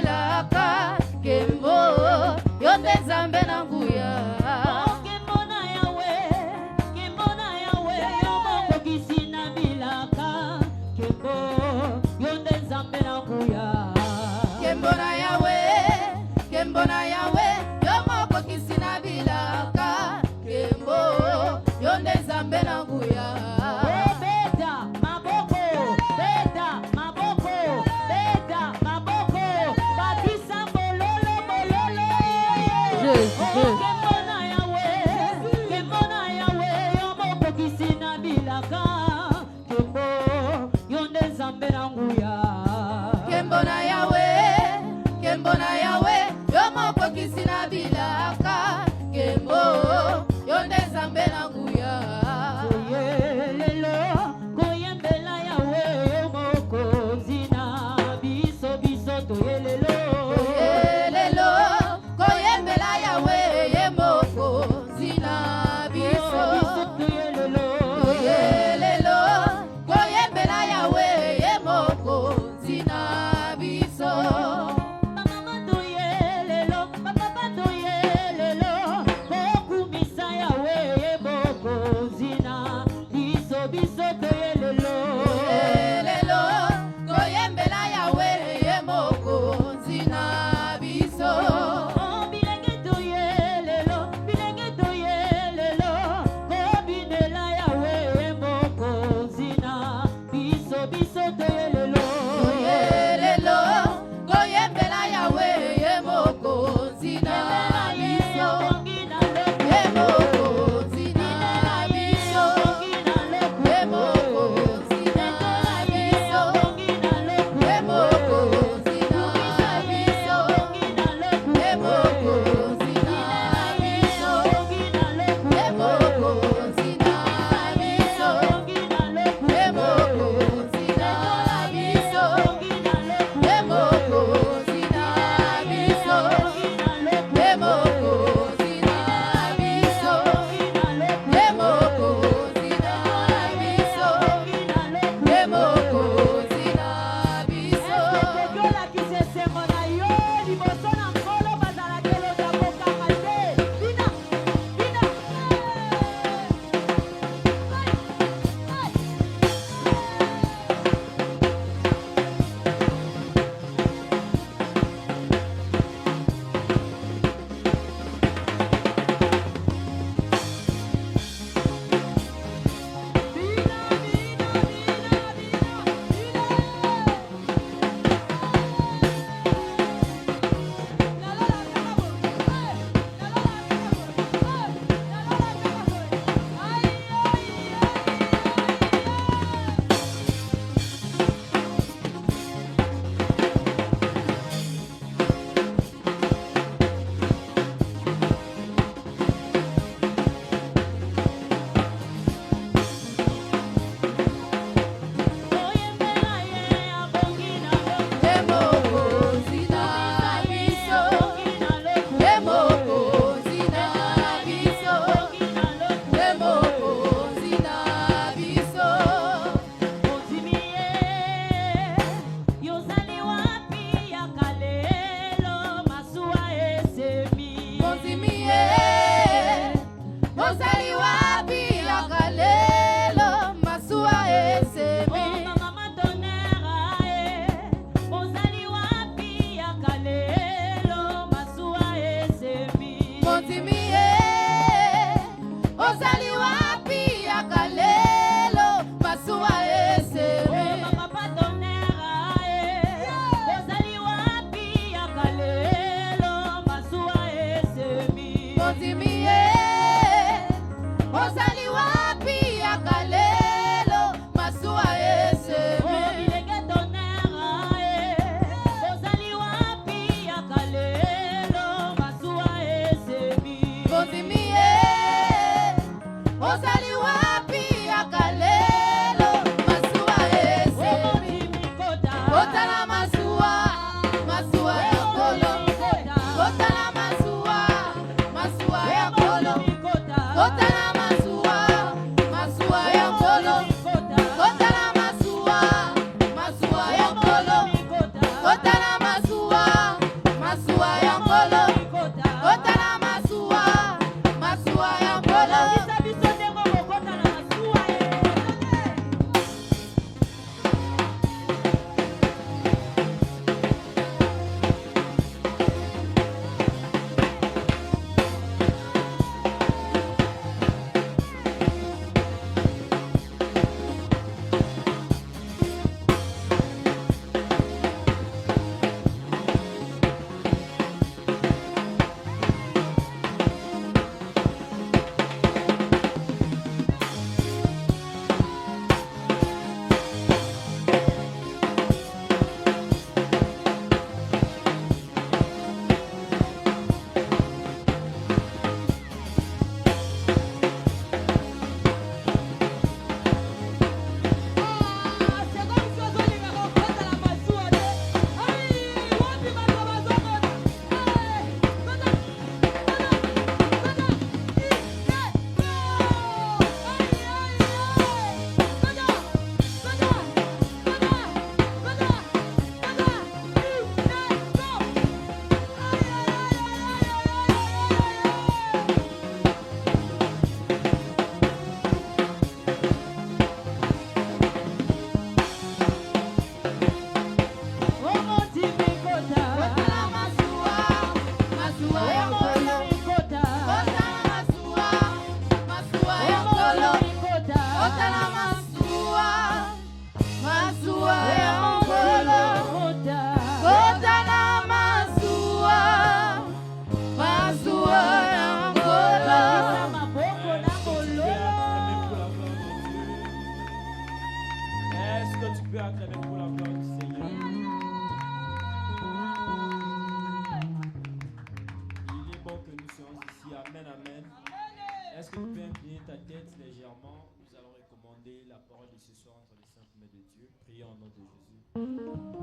bilaka kembo yote zambe na nguya kembo na yawe yomo kisina bilaka kembo yote zambe na nguya kembo na yawe yomo kisina bilaka kembo yote zambe na nguya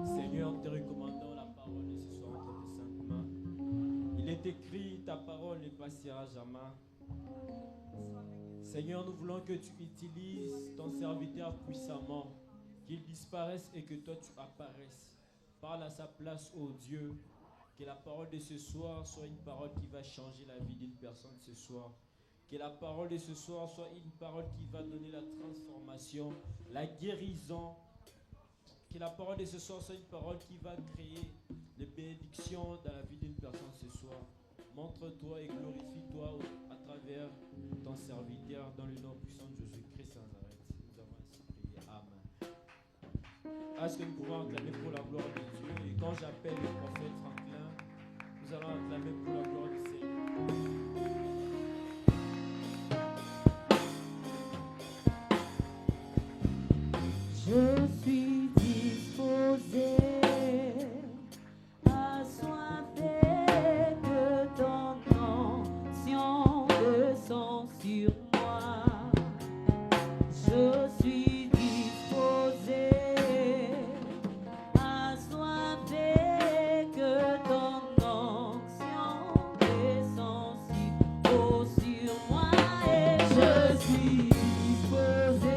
Seigneur, te recommandons la parole de ce soir entre tes saintes mains. Il est écrit, ta parole ne passera jamais. Seigneur, nous voulons que tu utilises ton serviteur puissamment, qu'il disparaisse et que toi tu apparaisses. Parle à sa place, ô Dieu, que la parole de ce soir soit une parole qui va changer la vie d'une personne ce soir. Que la parole de ce soir soit une parole qui va donner la transformation, la guérison. Que la parole de ce soir soit une parole qui va créer les bénédictions dans la vie d'une personne ce soir. Montre-toi et glorifie-toi à travers ton serviteur dans le nom puissant de Jésus-Christ Nazareth. Nous avons ainsi prié. Amen. Est-ce que nous pouvons acclamer pour la gloire de Dieu? Et quand j'appelle le prophète Franklin, nous allons acclamer pour la gloire du Seigneur. Je suis disposé, assoiffé de ton onction, de sang sur moi. Je suis disposé, assoiffé que ton onction descend sur moi. Et je suis disposé.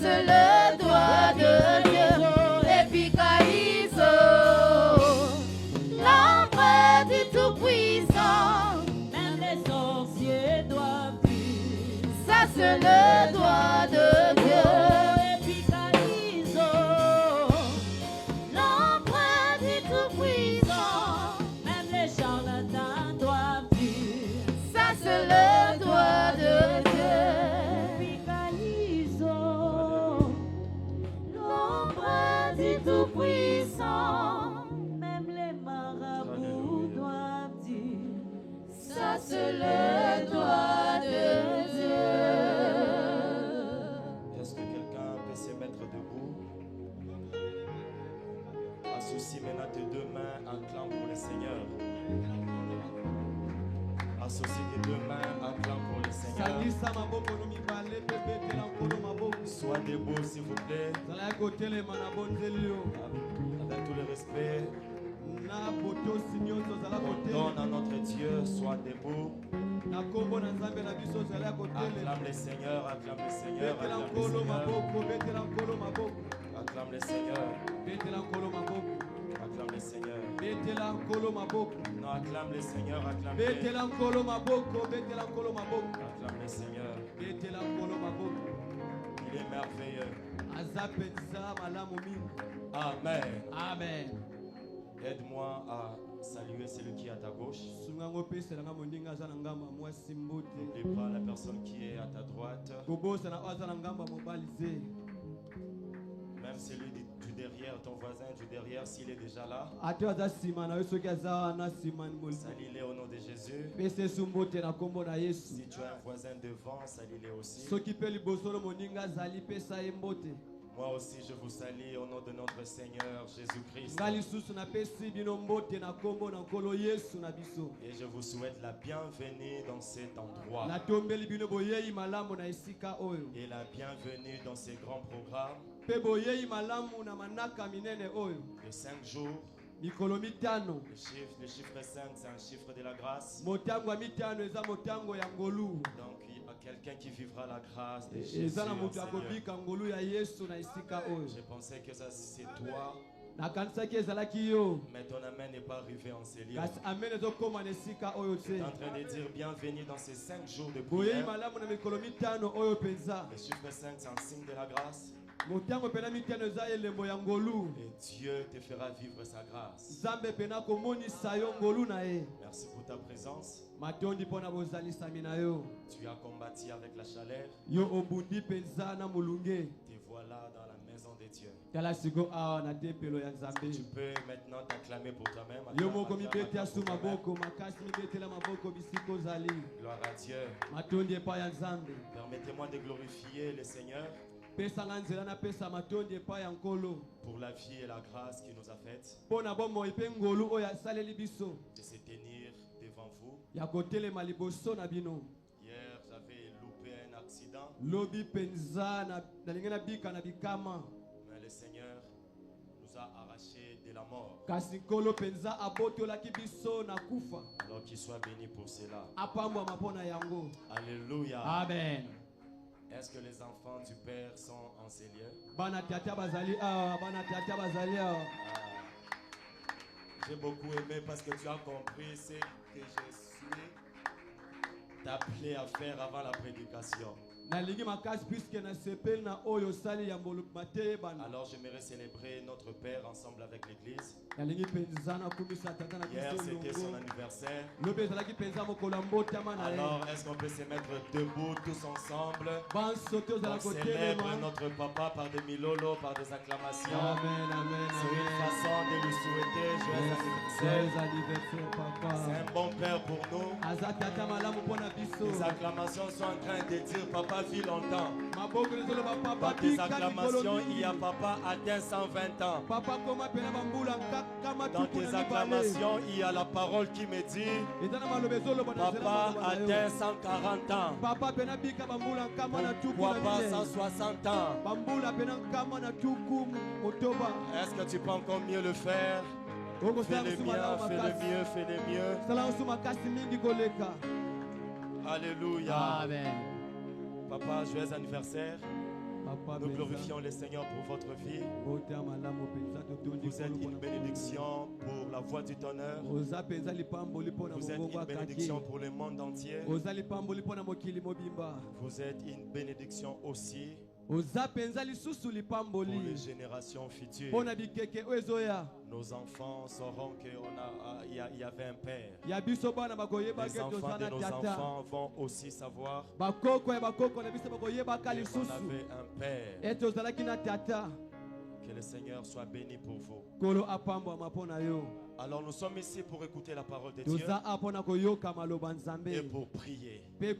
Le doigt de Dieu, Epikaïso, l'ombre du Tout-Puissant, même les sorciers doivent fuir. Ça c'est le doigt de Dieu, Epikaïso, l'ombre du Tout-Puissant, même les charlatans doivent fuir. Ça c'est le doigt Associe maintenant tes deux mains, acclame pour le Seigneur. Associe tes deux mains, acclame pour le Seigneur. Sois debout s'il vous plaît. Avec tout le respect. Donne à notre Dieu, sois debout. Acclame le Seigneur, acclame le Seigneur, acclame le Seigneur. Acclame le Seigneur. Acclame le Seigneur. Non, acclame le Seigneur, acclame le Seigneur. Acclame le Seigneur. Il est merveilleux. Amen. Amen. Aide-moi à saluer celui qui est à ta gauche. N'oublie pas la personne qui est à ta droite. Même celui du derrière, ton voisin du derrière, s'il est déjà là. Salut-les au nom de Jésus. Si tu as un voisin devant, salut-les aussi. Moi aussi, je vous salue au nom de notre Seigneur Jésus-Christ. Et je vous souhaite la bienvenue dans cet endroit. Et la bienvenue dans ces grands programmes. De 5 jours. Le chiffre 5, c'est un chiffre de la grâce. Donc, il y a quelqu'un qui vivra la grâce de Jésus. Je pensais que ça c'est toi. Mais ton amen n'est pas arrivé en ces lieux. Tu es en train de dire bienvenue dans ces 5 jours de prière. Le chiffre 5, c'est un signe de la grâce. Et Dieu te fera vivre sa grâce. Merci pour ta présence. Tu as combattu avec la chaleur. Te voilà dans la maison de Dieu. Tu peux maintenant t'acclamer pour toi-même. Gloire à Dieu. Permettez-moi de glorifier le Seigneur pour la vie et la grâce qu'il nous a faite de se tenir devant vous. Hier, j'avais loupé un accident. Mais le Seigneur nous a arrachés de la mort. Alors qu'il soit béni pour cela. Alléluia. Amen. Est-ce que les enfants du Père sont en ces lieux? J'ai beaucoup aimé parce que tu as compris ce que je suis appelé à faire avant la prédication. Alors j'aimerais célébrer notre Père ensemble avec l'église. Hier c'était son anniversaire. Alors est-ce qu'on peut se mettre debout tous ensemble pour célébrer notre papa par des milolo, par des acclamations? C'est une façon de lui souhaiter joyeux anniversaire. C'est un bon père pour nous. Les acclamations sont en train de dire papa vit longtemps. Dans tes acclamations, il y a papa atteint 120 ans. Dans tes acclamations, il y a la parole qui me dit papa atteint 140 ans. Pourquoi pas 160 ans? Est-ce que tu peux encore mieux le faire? Fais le mieux, fais le mieux, fais le mieux. Alléluia. Amen. Papa, joyeux anniversaire. Nous glorifions le Seigneur pour votre vie. Vous êtes une bénédiction pour la voix du tonnerre. Vous êtes une bénédiction pour le monde entier. Vous êtes une bénédiction aussi pour les générations futures. Nos enfants sauront qu'il y avait un père. Les enfants de nos enfants vont aussi savoir qu'on avait un père. Que le Seigneur soit béni pour vous. Alors nous sommes ici pour écouter la parole de Dieu et pour prier. Les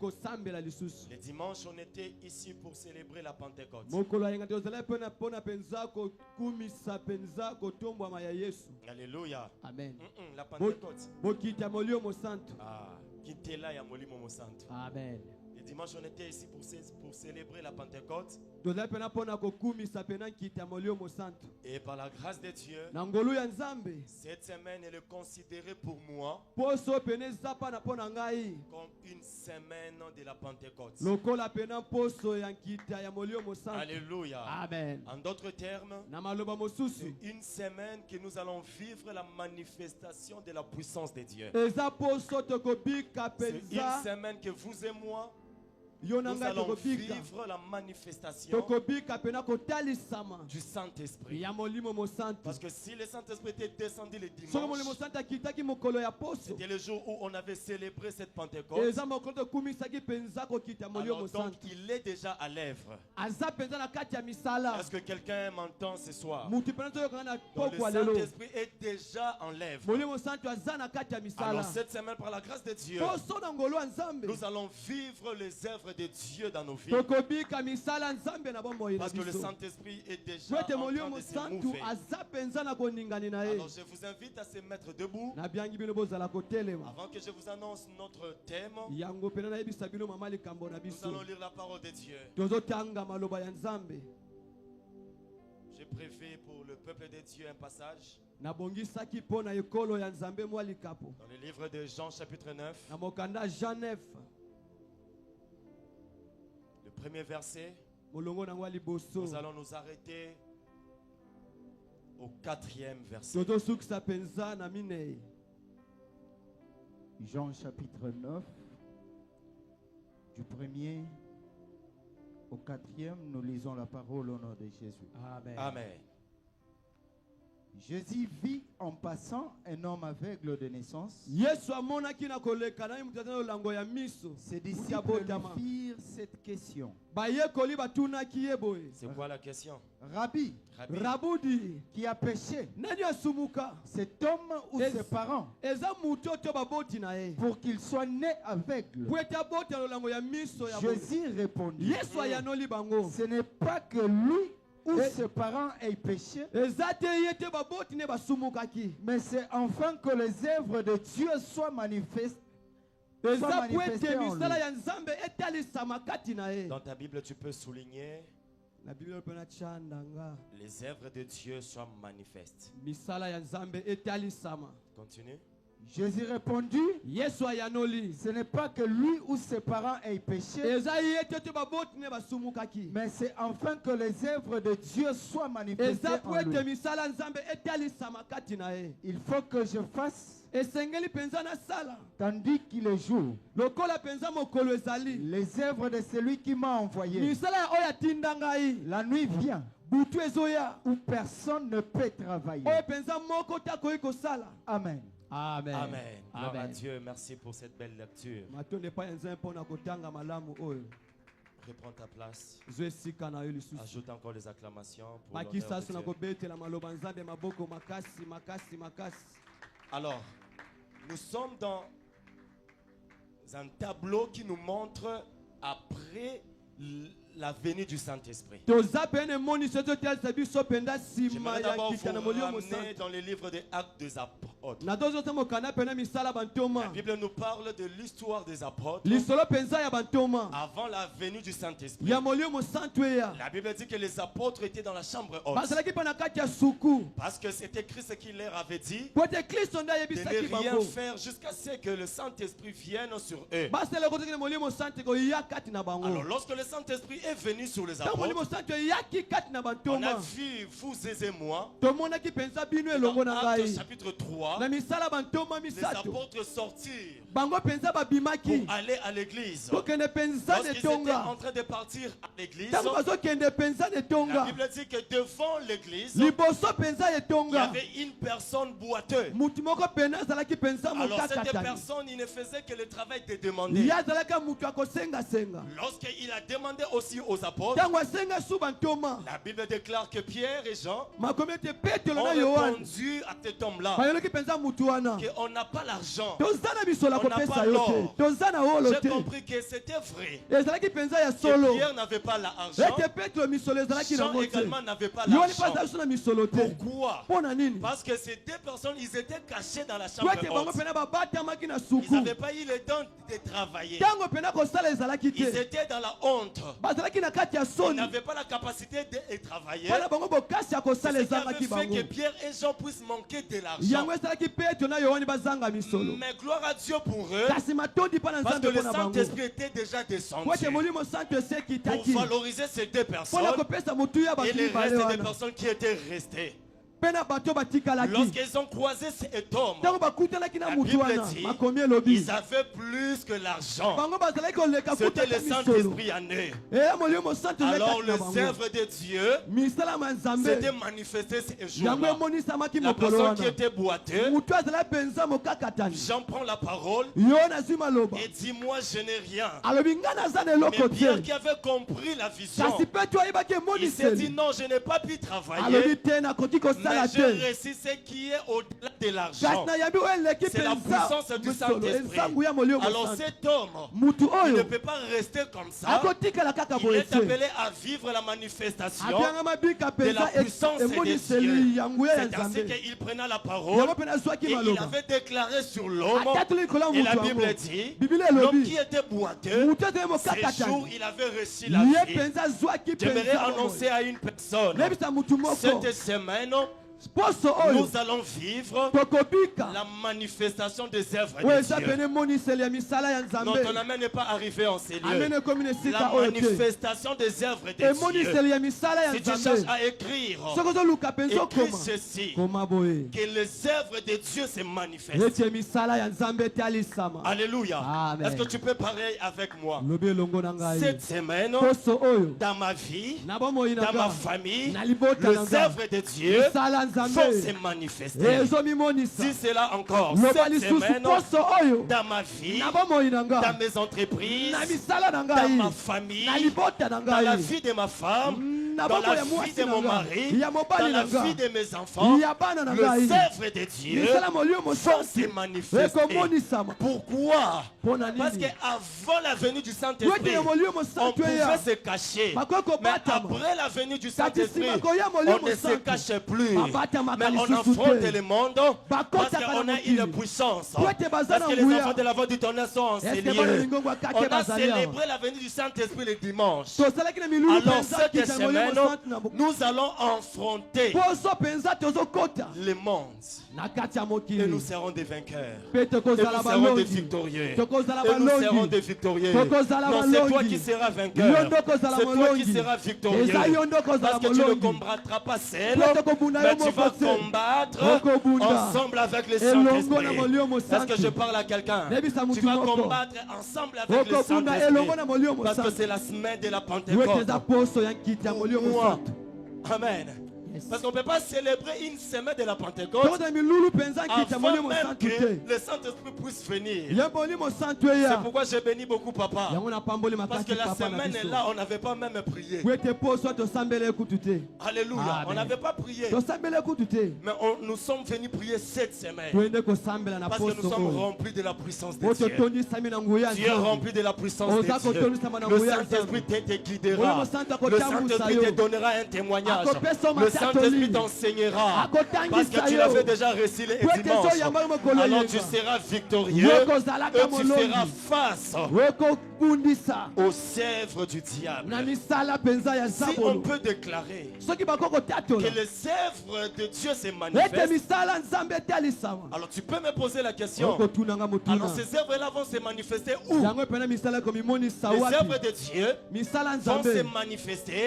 dimanches, on était ici pour célébrer la Pentecôte. Alléluia. Amen. La Pentecôte. Amen. Les dimanches, on était ici pour célébrer la Pentecôte. Et par la grâce de Dieu, cette semaine elle est considérée pour moi comme une semaine de la Pentecôte. Alléluia. Amen. En d'autres termes, c'est une semaine que nous allons vivre la manifestation de la puissance de Dieu. C'est une semaine que vous et moi, nous allons vivre la manifestation du Saint-Esprit. Parce que si le Saint-Esprit était descendu le dimanche, c'était le jour où on avait célébré cette Pentecôte. Alors donc il est déjà à l'œuvre. Est-ce que quelqu'un m'entend ce soir? Donc le Saint-Esprit est déjà en l'œuvre. Alors cette semaine, par la grâce de Dieu, nous allons vivre les œuvres de Dieu dans nos vies. Parce que le Saint-Esprit est déjà en train de se mouver. Alors je vous invite à se mettre debout avant que je vous annonce notre thème. Nous allons lire la parole de Dieu. J'ai prévu pour le peuple de Dieu un passage dans le livre de Jean chapitre 9. Premier verset, nous allons nous arrêter au 4e verset. Jean chapitre 9, du 1er au 4e, nous lisons la parole au nom de Jésus. Amen. Amen. Jésus vit en passant un homme aveugle de naissance. Ses disciples lui firent cette question. C'est quoi la question? Rabbi, qui a péché, cet homme ou ses parents, pour qu'il soit né aveugle? Jésus répondit, ce n'est pas que lui ou ses parents aient péché, mais c'est enfin que les œuvres de Dieu soient manifestées en lui. Dans ta Bible, tu peux souligner les œuvres de Dieu soient manifestes. Continue. Jésus répondit, ce n'est pas que lui ou ses parents aient péché, mais c'est enfin que les œuvres de Dieu soient manifestées en lui. Il faut que je fasse, tandis qu'il est jour, les œuvres de celui qui m'a envoyé. La nuit vient où personne ne peut travailler. Amen. Amen. Amen. Gloire à Dieu. Merci pour cette belle lecture. Reprends ta place. Ajoute encore les acclamations pour l'honneur de Dieu. Alors, nous sommes dans un tableau qui nous montre après la venue du Saint-Esprit. J'aimerais d'abord vous ramener dans les livres des Actes des Apôtres. La Bible nous parle de l'histoire des apôtres avant la venue du Saint-Esprit. La Bible dit que les apôtres étaient dans la chambre haute parce que c'était Christ qui leur avait dit de ne rien faire jusqu'à ce que le Saint-Esprit vienne sur eux. Alors lorsque le Saint-Esprit est venu sur les apôtres, on a vu vous et moi dans Actes chapitre 3 les apôtres sortir pour aller à l'église. Lorsqu'ils étaient en train de partir à l'église, la Bible dit que devant l'église il y avait une personne boiteuse. Alors cette personne, il ne faisait que le travail de demander. Lorsqu'il a demandé aussi aussi aux apôtres, la Bible déclare que Pierre et Jean ont répondu à cet homme-là qu'on n'a pas l'argent, on n'a pas l'or. J'ai compris que c'était vrai. Que Pierre n'avait pas l'argent, Jean également n'avait pas l'argent. Pourquoi? Parce que ces deux personnes, ils étaient cachés dans la chambre haute. Ils n'avaient pas eu le temps de travailler. Ils étaient dans la honte. Ils n'avaient pas la capacité de travailler. C'est ce qui avait fait que Pierre et Jean puissent manquer de l'argent. Mais gloire à Dieu pour eux. Parce que le Saint-Esprit était déjà descendu pour valoriser ces deux personnes et les restes des personnes qui étaient restées. Lorsqu'ils ont croisé cet homme, la Bible dit ils avaient plus que l'argent. C'était le Saint-Esprit en eux. Alors les œuvres de Dieu s'étaient manifestées ce jour-là. La personne qui était boiteux, Jean prend la parole et dit moi je n'ai rien. Mais Pierre qui avait compris la vision, il s'est dit non, je n'ai pas pu travailler. Mais je réussis ce qui est au-delà de l'argent. C'est la puissance du Saint-Esprit. Alors cet homme, il ne peut pas rester comme ça. Il est appelé à vivre la manifestation de la puissance de Dieu. C'est ainsi qu'il prenait la parole et il avait déclaré sur l'homme. Et la Bible dit, l'homme qui était boiteux, ces jours il avait reçu la vie. J'aimerais annoncer à une personne, cette semaine, nous allons vivre la manifestation des œuvres de Dieu. Non, ton amen n'est pas arrivé en ces lieux. La manifestation des œuvres de Dieu. Si tu cherches à écrire, écris ceci, que les œuvres de Dieu se manifestent. Alléluia. Est-ce que tu peux parler avec moi? Cette semaine, dans ma vie, dans ma famille, les œuvres de Dieu vont se manifester. Si c'est là encore, cette semaine, dans ma vie, dans mes entreprises, dans ma famille, dans la vie de ma femme, dans la vie de mon mari, dans la vie de mes enfants, les œuvres de Dieu vont se manifester. Pourquoi? Parce qu'avant la venue du Saint-Esprit, on pouvait se cacher. Mais après la venue du Saint-Esprit, on ne se cache plus. Mais on affronte le monde parce qu'on a une puissance. Parce que les enfants de la voix du tonnerre sont en ces lieux. On a célébré la venue du Saint-Esprit le dimanche. Alors cette semaine, nous allons affronter le monde. Et nous serons des vainqueurs. Et nous serons des victorieux. Et nous serons des victorieux. Non, c'est toi qui seras vainqueur. C'est toi qui seras victorieux. Parce que tu ne combattras pas seul, mais tu vas combattre ensemble avec le Saint-Esprit. Est-ce que je parle à quelqu'un? Tu vas combattre ensemble avec le Saint-Esprit. Parce que c'est la semaine de la Pentecôte. Moi. Amen. Parce qu'on ne peut pas célébrer une semaine de la Pentecôte avant même que le Saint-Esprit puisse venir. C'est pourquoi j'ai béni beaucoup papa. Parce que la semaine là, on n'avait pas même prié. Alléluia. On n'avait pas prié. Mais nous sommes venus prier cette semaine. Parce que nous sommes remplis de la puissance de Dieu. Tu es rempli de la puissance de Dieu. Le Saint-Esprit te guidera. Le Saint-Esprit te donnera un témoignage. Le Saint-Esprit t'enseignera parce que tu l'avais déjà reçu les dimanches. Alors tu seras victorieux et tu feras face aux œuvres du diable. Si on peut déclarer que les œuvres de Dieu se manifestent, alors tu peux me poser la question. Alors ces œuvres-là vont se manifester où? Les œuvres de Dieu vont se manifester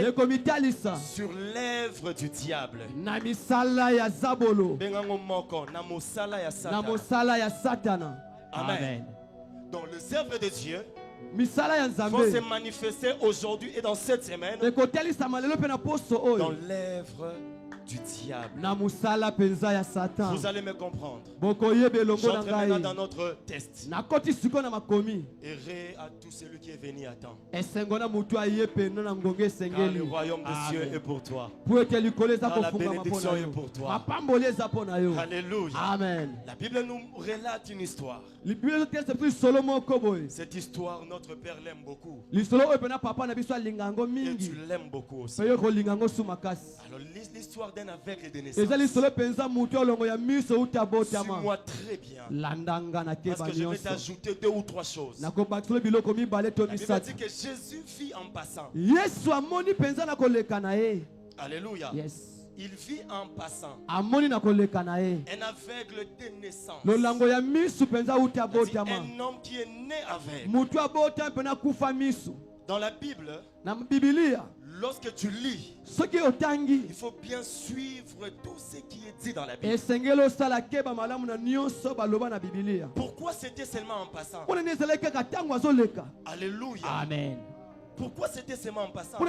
sur l'œuvre du diable. Amen. Donc les œuvres de Dieu vont se manifester aujourd'hui et dans cette semaine dans l'œuvre du diable. Vous allez me comprendre. J'entre J'entre maintenant dans notre test. Errez à tout celui qui est venu à temps. Car le royaume des cieux est pour toi. Car la bénédiction est pour toi. Alléluia. Amen. La Bible nous relate une histoire. Cette histoire, notre Père l'aime beaucoup. Et tu l'aimes beaucoup aussi. Alors, l'histoire d'un aveugle et de naissance. Suis-moi très bien. Parce que je vais t'ajouter 2 ou 3 choses. La Bible dit que Jésus vit en passant. Alléluia. Yes. Il vit en passant. Un aveugle de naissance. Un homme qui est né aveugle. Dans la Bible, lorsque tu lis, il faut bien suivre tout ce qui est dit dans la Bible. Pourquoi c'était seulement en passant? Alléluia. Amen. Pourquoi c'était seulement en passant? Dans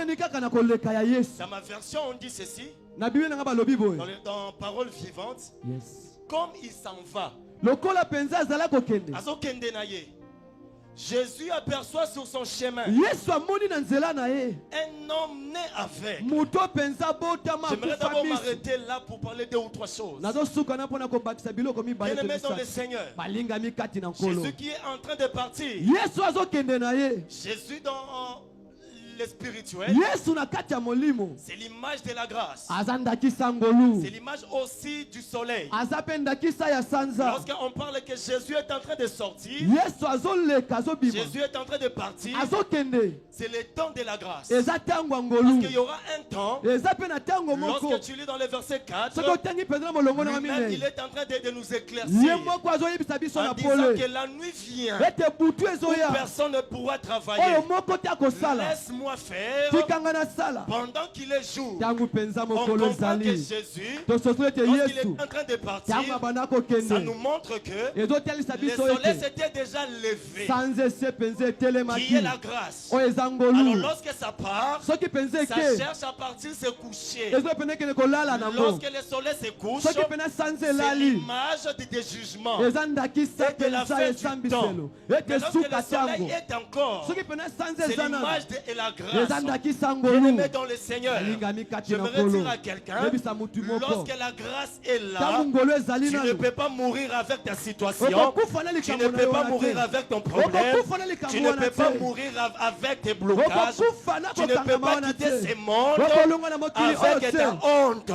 ma version, on dit ceci. Dans Parole vivante, yes. Comme il s'en va, Jésus aperçoit sur son chemin un homme né aveugle. J'aimerais d'abord m'arrêter là pour parler 2 ou 3 choses. Bien aimé dans le Seigneur, Jésus qui est en train de partir, Jésus dans le spirituel, c'est l'image de la grâce. C'est l'image aussi du soleil. Lorsqu'on parle que Jésus est en train de sortir, Jésus est en train de partir, c'est le temps de la grâce. Parce qu'il y aura un temps, lorsque tu lis dans le verset 4, lui-même il est en train de nous éclaircir en disant que la nuit vient où personne ne pourra travailler. Laisse-moi faire pendant qu'il est jour. On comprend que Jésus, lorsqu'il est en train de partir, ça nous montre que le soleil s'était déjà levé, qui est la grâce. Alors lorsque ça part, ça cherche à partir se coucher. Lorsque le soleil se couche, c'est l'image du jugement et de la fin du temps. Mais lorsque le soleil est encore, c'est l'image de la grâce. Bien-aimé dans le Seigneur, j'aimerais dire à quelqu'un, lorsque la grâce est là, tu ne peux pas mourir avec ta situation, tu ne peux pas mourir avec ton problème, tu ne peux pas mourir avec tes blocages, tu ne peux pas quitter ce monde avec ta honte.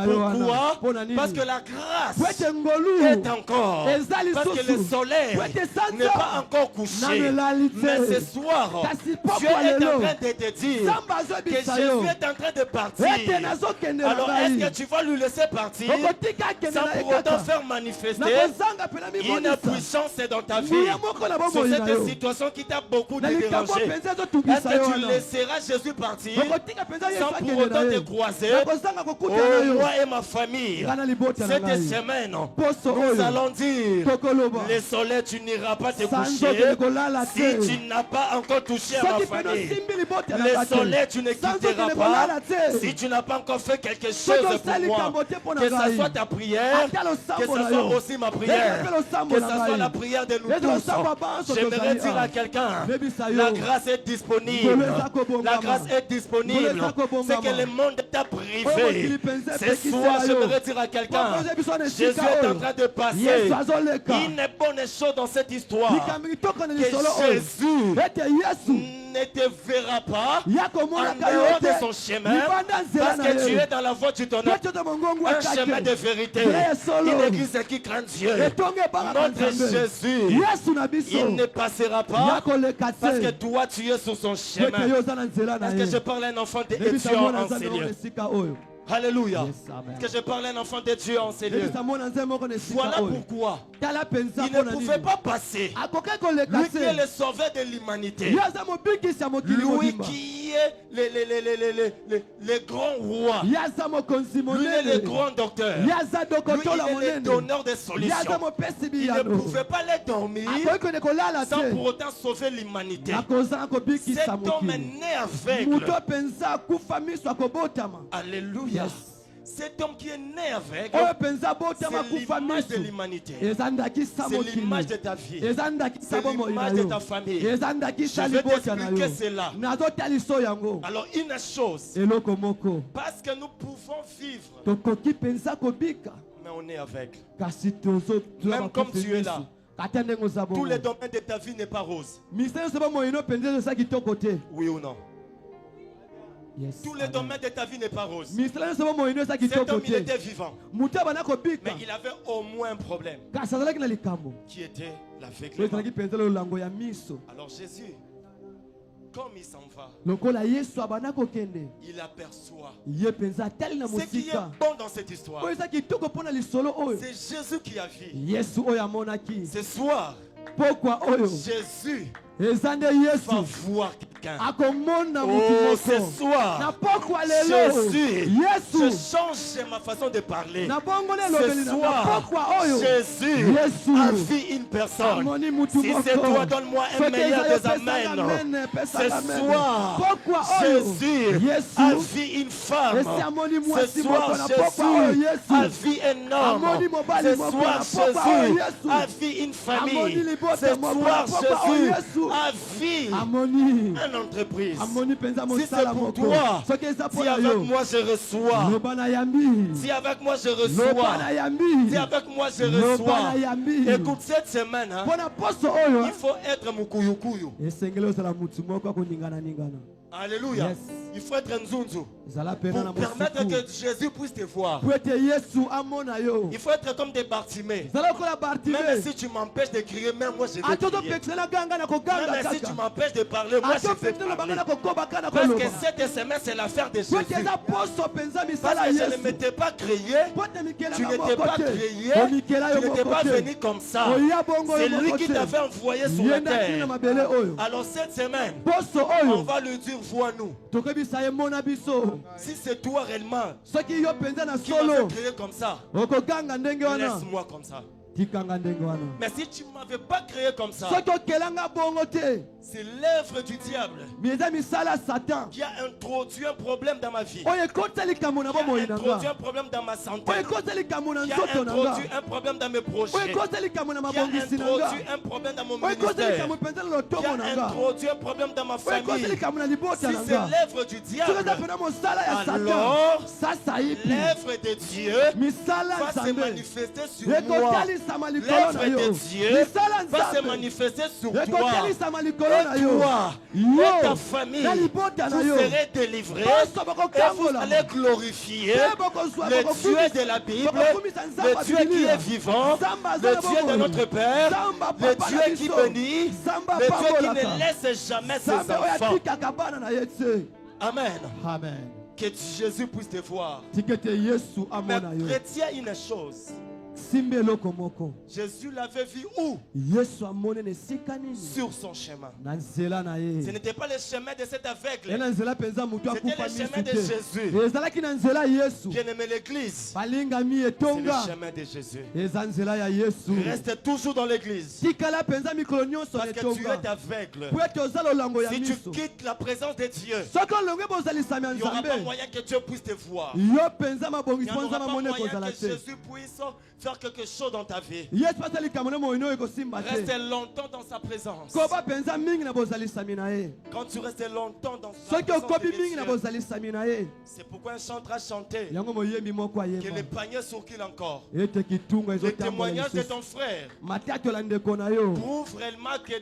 Pourquoi? Parce que la grâce est encore, parce que le soleil n'est pas encore couché, mais ce soir, Dieu est en train de te dire que Jésus est en train de partir. Alors est-ce que tu vas lui laisser partir sans pour autant faire manifester une puissance dans ta vie sur cette situation qui t'a beaucoup dérangé? Est-ce que tu laisseras Jésus partir sans pour autant te croiser? Oh, moi et ma famille, cette semaine, nous allons dire: le soleil, tu n'iras pas te coucher si tu n'as pas encore touché à ma famille. Le soleil, tu ne quitteras pas si tu n'as pas encore fait quelque chose pour moi. Que ce soit ta prière, que ce soit aussi ma prière, que ce soit la prière de nous tous. J'aimerais dire à quelqu'un, la grâce est disponible. La grâce est disponible. C'est que le monde t'a privé. Ce soir, j'aimerais dire à quelqu'un, Jésus est en train de passer une bonne chose dans cette histoire. Que Jésus ne te verra pas en dehors de son chemin, parce que tu es dans la voie du tonnerre, un chemin de vérité, une église qui craint Dieu. Notre Jésus, il ne passera pas parce que toi tu es sur son chemin. Est-ce que je parle à un enfant de Dieu en ces lieux? Alléluia. Est-ce que je parle à un enfant de Dieu en ces lieux? Voilà pourquoi il ne pouvait pas passer. Lui qui est le sauveur de l'humanité, lui qui est le grand roi, lui est le grand docteur, lui est le donneur de solutions. Il ne pouvait pas les dormir sans pour autant sauver l'humanité. Cet homme est né aveugle. Alléluia. Cet homme qui est né avec, oyo penza c'est botama kufa l'image de miso l'humanité. eza ndakisa C'est mokili l'image de ta vie. eza ndakisa C'est bomoi na l'image de yo ta famille. eza ndakisa Je vais libota na t'expliquer yo cela. nazotalisa yango Alors une chose, eloko moko parce que nous pouvons vivre, tokoki penza kobika mais on est avec. kasi Même comme tu es là, ata ndenge oza tous les bongo domaines de ta vie n'est pas rose. misala nyonso bomoi ino penza ezosa kitoko te Oui ou non? Yes, Tous les amen. domaines de ta vie n'est pas rose. misala nyonso bomoi ino eza Cet kitoko homme, il te était vivant. moto abanda kobika Mais il avait au moins un problème kasi azalaki na likambo qui était oyo l'aveuglement. ezalaki penza lolango ya miso Alors Jésus, comme il s'en va, lokola yesu abanda kokende il aperçoit. ye penza atali na Ce qui est mosika bon dans cette histoire, oyo eza kitoko mpo na lisolo oyo c'est Jésus qui a vu. yesu oyo amonaki Ce soir, pokwa oyo Jésus eza nde va yesu voir quelqu'un. akomona motu Oh, ce moko na soir, pokwa lelo Jésus, je yesu change ma façon de parler. na bongo Ce nelobeli na soir, pokwa oyo Jésus yesu a vu une personne. amoni mutu Si c'est moko toi, donne-moi un soki meilleur eza yo des amens. pesaka Ce amen soir, pokwa oyo Jésus a yesu vu une femme. esi amoni Ce mwasi soir, moko na pokwa oyo Jésus a yesu vu un homme. amoni mobali Ce moko soir, na pokwa oyo Jésus yesu a vu une amoni famille. libota Ce moko soir, na pokwa oyo Jésus yesu a vu amoni une entreprise. amoni penza Si c'est mosala pour moko toi, soki eza si mpo na avec yo moi je reçois, loba na yambi si avec moi je loba reçois, na yambi si avec moi je loba reçois, na yambi écoute cette semaine, hein, mpo na poso oyo il faut être mukuyukuyu. esengeli ozala mutu moko akoningana-ningana Alléluia. Yes. Il faut être nzunzu ezala pena na pour permettre mosiku que Jésus puisse te voir. po ete yesu amona yo Il faut être comme des Bartimée. ezala lokola bartime Même si tu m'empêches de crier, même moi je vais ata crier. ozopekisa na ganga na koganga Même si tu kaka m'empêches de parler, moi ata je vais opekisa lobanga parler. na kokoba kana Parce koloba que cette semaine, c'est l'affaire de po ete Jésus. eza poso penza misala Parce ya que je ne yesu m'étais pas créé. po ete mikelaka Tu n'étais moko pas te créé. omikela Tu yo n'étais moko pas te venu comme ça. oya bongo C'est yo lui moko qui te t'avait envoyé sur ye la ndaki na terre. mabele oyo Alors cette semaine, poso on oyo va lui dire, vois-nous. tokebisa ye mona biso Si c'est toi réellement soki yo penza na qui m'as solo fait créer comme ça, okoganga ndenge wana laisse-moi comme ça. tikanga ndenge wana Mais si tu ne m'avais pas créé comme ça, soki okelanga bongo te c'est l'œuvre du diable mi eza misala ya satan qui a introduit un problème dans ma vie, oyo ekota likambo na qui a bomoi na introduit nga un problème dans ma santé, oyo ekota likambo na qui a nzoto na nga introduit un problème dans mes oyo projets, ekota likambo na qui a mabongisi na nga introduit un problème dans mon oyo ekota ministère, likambo mpenza na qui lotomo na a nga introduit un problème dans ma oyo ekota famille. likambo na libota Si na c'est nga l'œuvre du soki diable, eza pena mosala ya satan alors sasa ipi l'œuvre de Dieu misala va se nzambe manifester sur moi. ekotalisama likolo na L'œuvre yo de Dieu misala va se nzambe manifester sur toi. ekotalisama likolo na Et yo toi, et yo ta famille, na libota na vous yo serez délivrés poso et vous bokokambola allez glorifier te bokozwa le Dieu de la Bible, le Dieu qui est vivant, le Dieu de notre Père, le Dieu qui bénit, le Dieu qui ne laisse jamais ses nzambe oyo enfants. atikaka bana na ye te Amen. amen Que Jésus puisse te voir. tika ete yesu Mais amona yo retiens une chose. simba eloko moko Jésus l'avait vu où? yesu amoni na esika nini Sur son chemin. na nzela na Ce ye n'était pas le chemin de cet ye aveugle. na nzela mpenza motu C'était akufa le chemin misu de te Jésus. ezalaki na nzela ya yesu Bien-aimé l'église, balingami c'est le etonga chemin de Jésus. eza nzela ya yesu Reste toujours dans l'église. tikala mpenza mikolo nyonso na Parce que tu etonga es aveugle. po ete oza lolango ya Si tu miso quittes la présence de Dieu, soki olongi bozalisami ya il n'y aura pas nzambe moyen que Dieu puisse te voir. yo mpenza Il mabongisi n'y mpo aura nzambe pas amoni moyen ekozala que te Jésus puisse faire quelque chose dans ta vie. yesu mpe asali likambo na moino oyo ekosimba te Reste longtemps dans sa présence. koba mpenza mingi na bozalisami na ye Quand tu restes longtemps dans sa soki présence, okobi de mingi na Dieu, bozalisami na ye c'est pourquoi un chanteur a chanté yango moyembi moko que le ayemba panier qu'il encore. ete kitunga Le ezotambola témoignage de lisusu ton frère matatola ndeko na yo prouve réellement que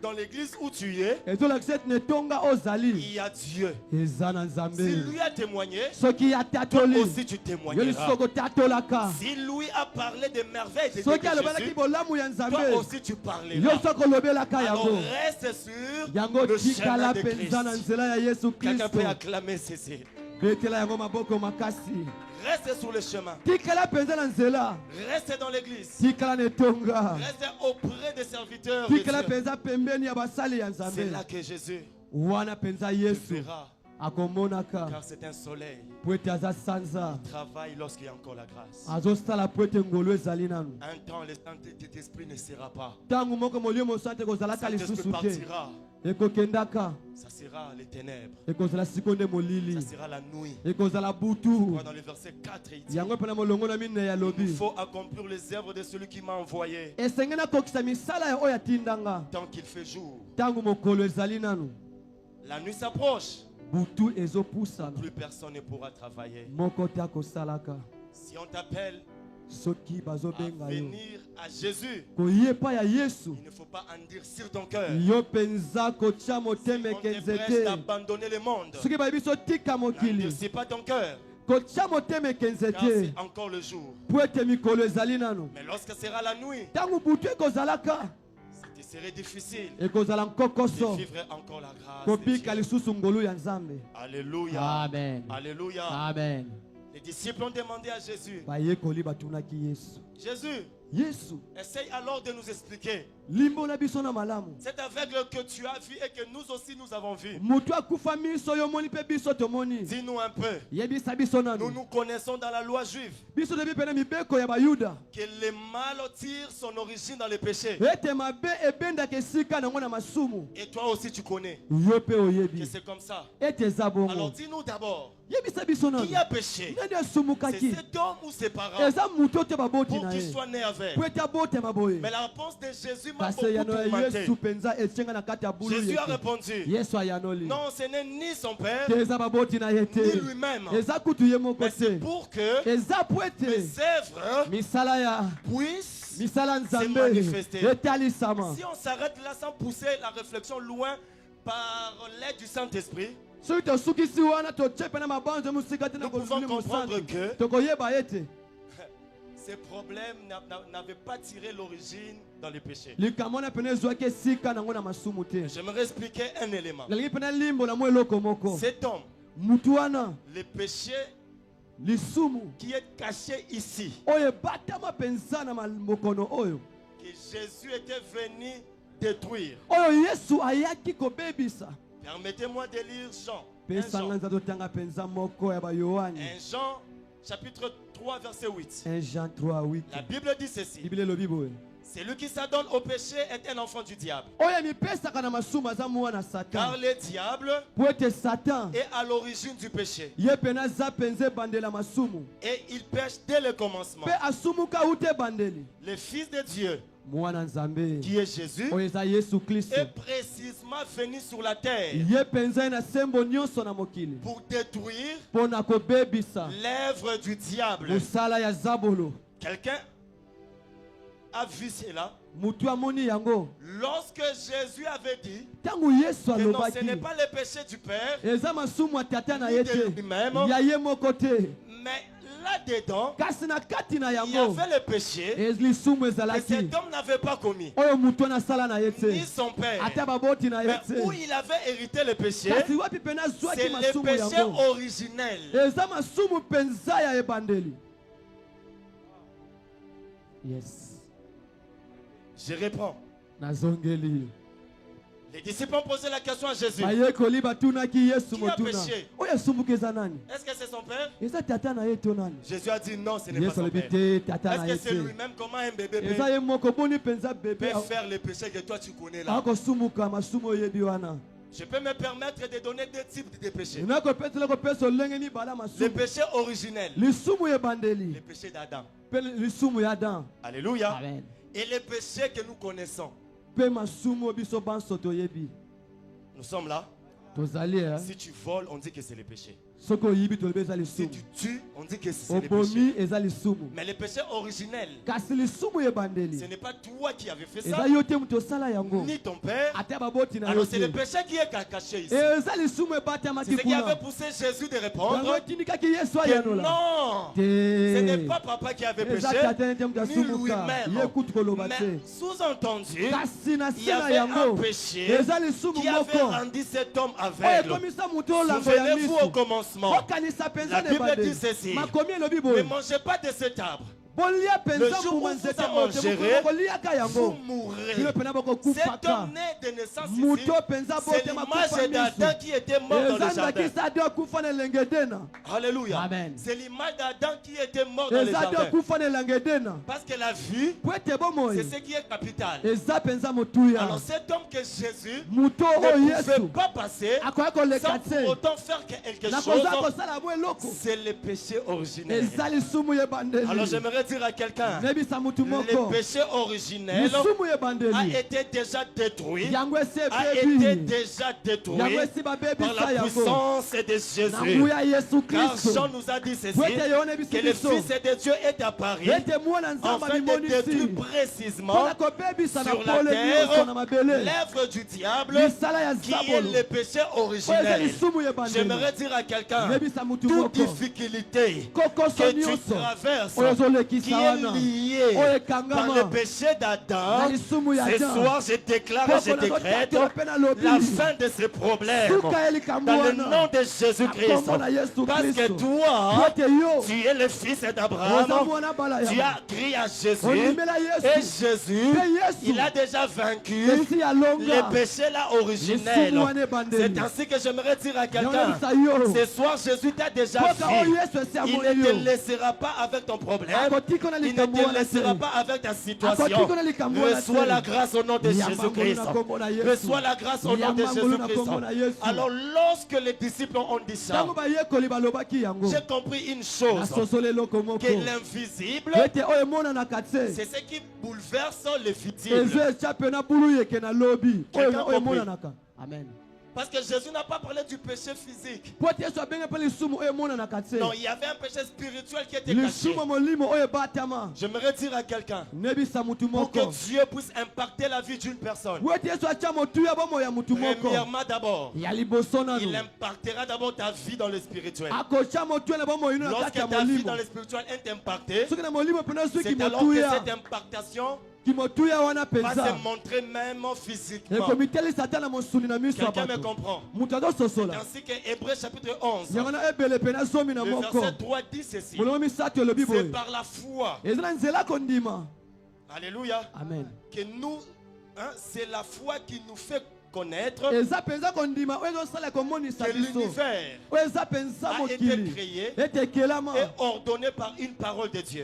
dans l'église où tu es, ezolakisa ete netonga ozali il y a Dieu. eza na nzambe Si lui a témoigné, soki toi atatoli aussi tu yo témoigneras. lisusu okotatolaka Si lui a parlé des merveilles de soki alobelaki Jésus, bolamu ya toi nzambe aussi tu yo parleras. soki olobelaka Alors yango reste sur yango le tikala chemin de Christ. mpenza na nzela ya yesu Quelqu'un peut kristo acclamer ceci. betela yango maboko makasi Reste sur le chemin. tikala mpenza na nzela Reste dans l'église. tikala na etonga Reste auprès des serviteurs de tikala Dieu. mpenza pembeni ya basali ya C'est nzambe là que Jésus wana mpenza te yesu verra. akomonaka Car c'est un soleil po ete aza sanza qui travaille lorsqu'il y a encore la grâce. azosala po ete ngolu ezali nanu Un temps, le Saint-Esprit ne sera pas. ntango moko molimo mosantu ekozalaka Saint-Esprit lisusu te partira. ekokendaka Ça sera les ténèbres. ekozala siko nde molili Ça sera la nuit. ekozala butu Pourquoi dans le verset 4, il dit, yango mpe na molongo na mine ya il lobi faut accomplir les œuvres de celui qui m'a envoyé. esenge nakokisa misala ya oyo atindanga Tant qu'il fait jour, ntango mokolo ezali nanu la nuit s'approche. butu ezopusana Plus personne ne pourra travailler. moko te akosalaka Si on t'appelle soki à bazobenga yo venir à Jésus, koyepa ya yesu il ne faut pas endurcir ton cœur. yo mpenza kotia Si motema on te ekenze presse te d'abandonner le monde, soki bayebi so tika mokili n'endurcis pas ton cœur, kotia motema ekenze car te c'est encore le jour. po ete mikolo ezali nanu Mais lorsque sera la nuit, ntango butu ekozalaka ce serait difficile ekozala de nkokoso vivre encore la grâce de kobika Dieu. lisusu ngolu ya nzambe Alléluia. amen Alléluia. amen Les disciples ont demandé à Jésus, bayekoli batunaki yesu Jésus, yesu essaye alors de nous expliquer. limbola biso na malamu Cet aveugle que tu as vu et que nous aussi nous avons vu. motu akufa miso yo omoni mpe biso tomoni Dis-nous un peu. yebisa biso Nous nanu nous connaissons dans la loi juive biso toyebi mpe na mibeko ya bayuda que le mal tire son origine dans le péché. ete mabe ebendaka esika nango na masumu Et toi aussi tu connais yo mpe que oyebi c'est comme ça. ete eza Alors bongo dis-nous d'abord, yebisa biso nanu qui a péché? nani C'est asumukaki cet homme ou ses parents eza motu te baboti pour na qu'il ye soit né avec? po ete abotema boye Mais la réponse de Jésus m'a kasi beaucoup yano ya tourmenté. yesu mpenza etienga na kati ya bulu Jésus a yeke répondu, yesu ayanoli non, ce n'est ni son père, te eza baboti na ye ni te lui-même. eza kutu ye moko Mais c'est te pour que eza po ete les œuvres misala ya puissent. misala nzambe manifesté. etalisama Si on s'arrête là sans pousser la réflexion loin par l'aide du Saint-Esprit, soki tosukisi wana totie mpe na mabanzo mosika te na nous pouvons kozuli comprendre mosantu que tokoyeba ete ces problèmes n'avaient pas tiré l'origine dans le péché. likambo wana pene ezwaki esika nango na masumu te J'aimerais expliquer un élément. nalingi mpe nalimbola mo eloko moko Cet homme, mutu wana le péché lisumu qui est caché ici, oyo ebatama mpenza na mokono oyo que Jésus était venu détruire. oyo yesu ayaki kobebisa Permettez-moi de lire Jean. pesanga nza totanga mpenza moko ya bayohani 1 Jean, chapitre 3, verset 8. 1 Jean 3 8 La Bible dit ceci. biblia elobi boye Celui qui s'adonne au péché est un enfant du diable. oyo amipesaka na masumu aza mwana Car satan le diable po ete satan est à l'origine du péché. ye pene aza mpenza ebandela masumu Et il pêche dès le commencement. mpe asumuka ute ebandeli Le Fils de Dieu, mwana nzambe qui est Jésus, oyo eza yesu kristo est précisément venu sur la terre ye mpenza ye na sembo nyonso na mokili pour détruire mpo na kobebisa l'œuvre du diable. mosala ya zabolo Quelqu'un a vu cela mutu amoni yango lorsque Jésus avait dit ntango yesu que non, ce alobaki n'est pas le péché du Père, eza masumu ya tata na ye ni te de lui-même, ya ye moko te mais là-dedans, kasi na kati na il y yango avait le péché lisumu que ezalaki cet homme n'avait pas commis, oyo mutu anasala na ye te ni son père. ata baboti na ye Mais où te il avait hérité le péché, kasi wapi pene c'est azwaki le masumu péché yango originel. eza masumu mpenza ya ebandeli yes Je reprends. nazongeli Les disciples ont posé la question à Jésus. bayekoli batunaki yesu Qui a motuna péché? oyo asumbuka eza nani Est-ce que c'est son père? eza tata na ye to nani Jésus a dit non, ce n'est pas yesu son alobi père. te tata Est-ce na que ye c'est te lui-même? Comment un bébé eza peut ye moko boni mpenza bebe faire le péché que toi tu connais là? akosumuka masumu oyebi wana Je peux me permettre de donner deux types de péchés. nakopetela kopesa olenge mibala Le masumu péché originel, lisumu le ebandeli péché d'Adam. mpe lisumu ya adam Alléluia. amen Et le péché que nous connaissons. mpe masumu oyo biso banso toyebi Nous sommes là. tozali Si tu voles, on dit que c'est le péché. soki oyibi tolobi eza Si lisumu tu tues, on dit que c'est le péché. obomi eza lisumu Mais le péché originel, kasi lisumu ce ebandeli n'est pas toi qui avais fait ça, eza yo te moto osala yango ni ton père. ata baboti na yo Alors c'est le te péché qui est caché ici. eza lisumu C'est ebatamaki ce qui avait kuna poussé Jésus de yango répondre etindikaki yesu que ayanola non, ce n'est te pas papa qui avait péché, eza tata nete moto ni asumuka ye lui-même. kutu koloba Mais te sous-entendu, kasi na il y se na avait un yango péché eza lisumu qui avait moko rendu cet homme oyo aveugle. ekomisa moto olambo ya Souvenez-vous au misu commencement, okanisa la mpenza na Bible dit ebandeli ceci. makomi elobi Ne boye mangez pas de cet arbre. Le jour où vous en mangerez, vous mourrez. Cet homme né de naissance ici, c'est l'image d'Adam qui était mort dans le jardin. Alléluia. Amen. C'est l'image d'Adam qui était mort dans le jardin. Parce que la vue, c'est ce qui est capital. Alors cet homme que Jésus ne pouvait pas passer sans pour autant faire quelque chose, c'est le péché originel. Alors j'aimerais dire à quelqu'un, le péché originel a été déjà détruit, par la puissance de Jésus. Car Jean nous a dit ceci, que le Fils de Dieu est apparu afin de détruire précisément sur la terre l'œuvre du diable qui est le péché originel. J'aimerais dire à quelqu'un, toute difficulté que tu traverses qui est liée par le péché d'Adam, ce soir je déclare et je décrète la fin de ce problème dans le nom de Jésus-Christ. Parce que toi, tu es le fils d'Abraham, tu as crié à Jésus et Jésus, il a déjà vaincu les péchés là originels. C'est ainsi que j'aimerais dire à quelqu'un, ce soir Jésus t'a déjà vu. Il ne te laissera pas avec ton problème, il ne te laissera pas avec ta situation. Reçois la grâce au nom de Jésus-Christ. Reçois la grâce au nom de Jésus-Christ. Alors lorsque les disciples ont dit ça, j'ai compris une chose, que l'invisible, c'est ce qui bouleverse le visible. Quelqu'un compris? Amen. Parce que Jésus n'a pas parlé du péché physique. Non, il y avait un péché spirituel qui était caché. J'aimerais dire à quelqu'un, pour que Dieu puisse impacter la vie d'une personne, premièrement d'abord, il impactera d'abord ta vie dans le spirituel. Lorsque ta vie dans le spirituel est impactée, c'est alors que cette impactation va se montrer même physiquement. Quelqu'un me comprend? C'est ainsi que Hébreux chapitre 11, le verset 3 dit ceci, c'est par la foi, alléluia, Amen. que nous, c'est la foi qui nous fait connaître que l'univers a été créé et ordonné par une parole de Dieu.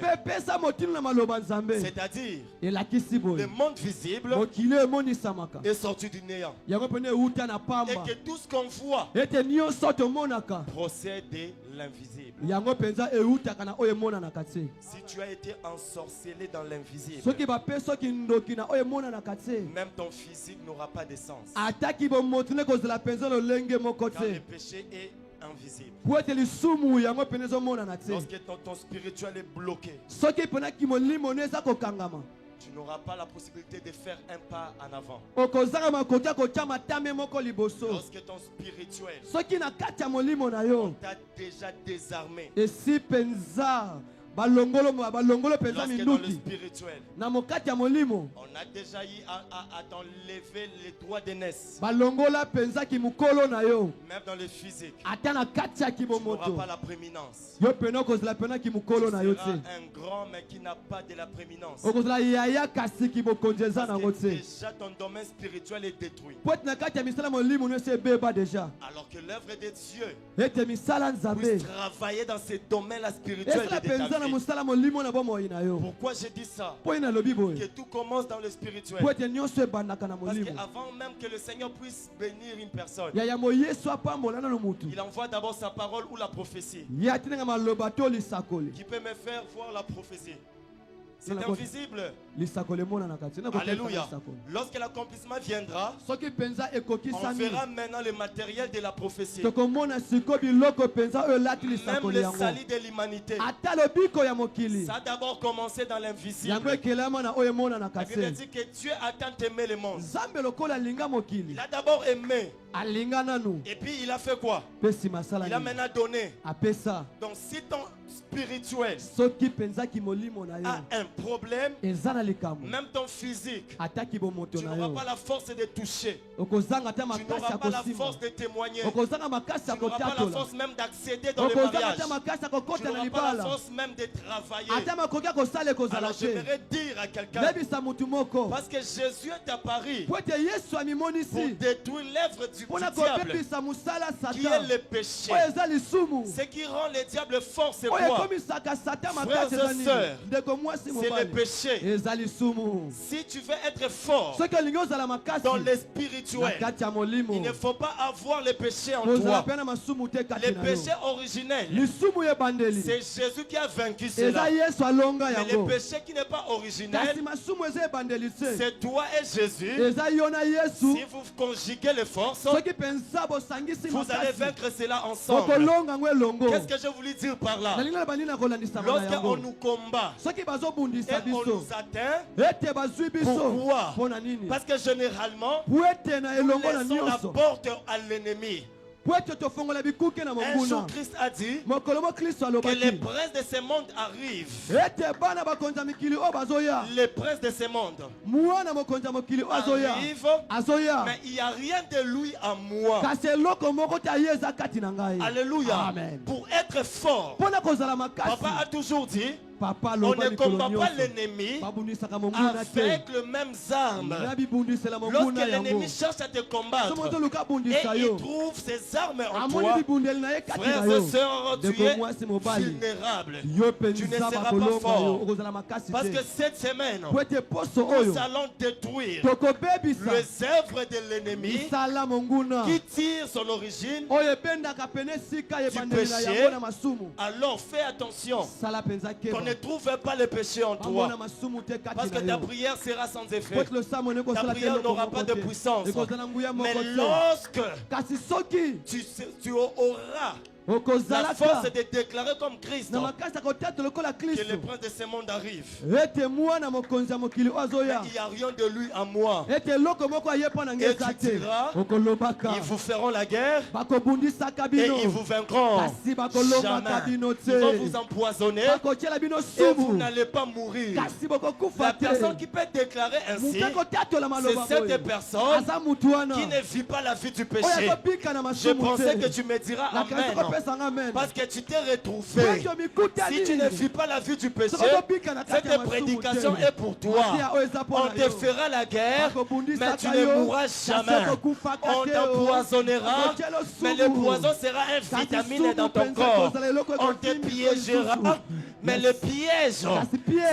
C'est-à-dire, le monde visible est sorti du néant. Et que tout ce qu'on voit procède de l'invisible. Si tu as été ensorcelé dans l'invisible, même ton physique n'aura pas de sens. Car le péché est invisible. Lorsque ton spirituel est bloqué, tu n'auras pas la possibilité de faire un pas en avant. Lorsque ton spirituel, on t'a déjà désarmé. Lorsque dans le spirituel, on a déjà eu à t'enlever les droits d'aînesse. Même dans le physique, tu n'auras pas la prééminence. Tu seras un grand mais qui n'a pas de la prééminence. Parce que déjà ton domaine spirituel est détruit. Alors que l'œuvre de Dieu puisse travailler dans ces domaines-là spirituels de ta vie. Pourquoi j'ai dit ça? Que tout commence dans le spirituel. Parce qu'avant même que le Seigneur puisse bénir une personne, il envoie d'abord sa parole ou la prophétie qui peut me faire voir la prophétie. C'est invisible. Alléluia. Lorsque l'accomplissement viendra, on verra maintenant le matériel de la prophétie. Même le salut de l'humanité. Ça a d'abord commencé dans l'invisible. La Bible dit que Dieu a tant aimé le monde. Il a d'abord aimé Et puis il a fait quoi? Il a maintenant donné. Donc si ton spirituel a un problème, même ton physique, tu n'auras pas la force de toucher. Tu n'auras pas la force de témoigner. Tu n'auras pas la force même d'accéder dans le mariage. Tu n'auras pas la force même de travailler. Alors j'aimerais dire à quelqu'un, parce que Jésus est apparu pour détruire l'œuvre du diable, qui est le péché. Ce qui rend le diable fort, c'est quoi? Frères et sœurs, c'est le péché. Si tu veux être fort dans le spirituel, il ne faut pas avoir le péché en toi. Le péché originel, c'est Jésus qui a vaincu cela. Mais le péché qui n'est pas originel, c'est toi et Jésus. Si vous conjuguez les forces, vous allez vaincre cela ensemble. Qu'est-ce que je voulais dire par là? Lorsqu'on nous combat et on nous atteint, pourquoi? Parce que généralement, nous laissons la porte à l'ennemi. Un jour, Christ a dit que les princes de ce monde arrivent. Les princes de ce monde arrivent, mais il n'y a rien de lui à moi. Alléluia. Amen. Pour être fort, Papa a toujours dit, on ne combat pas l'ennemi avec les mêmes armes. Lorsque l'ennemi cherche à te combattre et il trouve ses armes en toi, frères et sœurs, tu es vulnérable. Tu ne seras pas fort. Parce que cette semaine, nous allons détruire les œuvres de l'ennemi qui tire son origine du péché. Alors fais attention qu'on ne trouve pas le péché en toi, parce que ta prière sera sans effet. Ta prière n'aura pas de puissance. Mais lorsque tu auras la force de déclarer comme Christ que le prince de ce monde arrive, mais il n'y a rien de lui à moi, et tu diras, ils vous feront la guerre et ils vous vaincront jamais. Ils vont vous empoisonner et vous n'allez pas mourir. La personne qui peut déclarer ainsi, c'est cette personne qui ne vit pas la vie du péché. Je pensais que tu me diras amen, parce que tu t'es retrouvé. Si tu ne vis pas la vie du péché, cette prédication est pour toi. On te fera la guerre, mais tu ne mourras jamais. On t'empoisonnera, mais le poison sera une vitamine dans ton corps. On te piégera, mais le piège,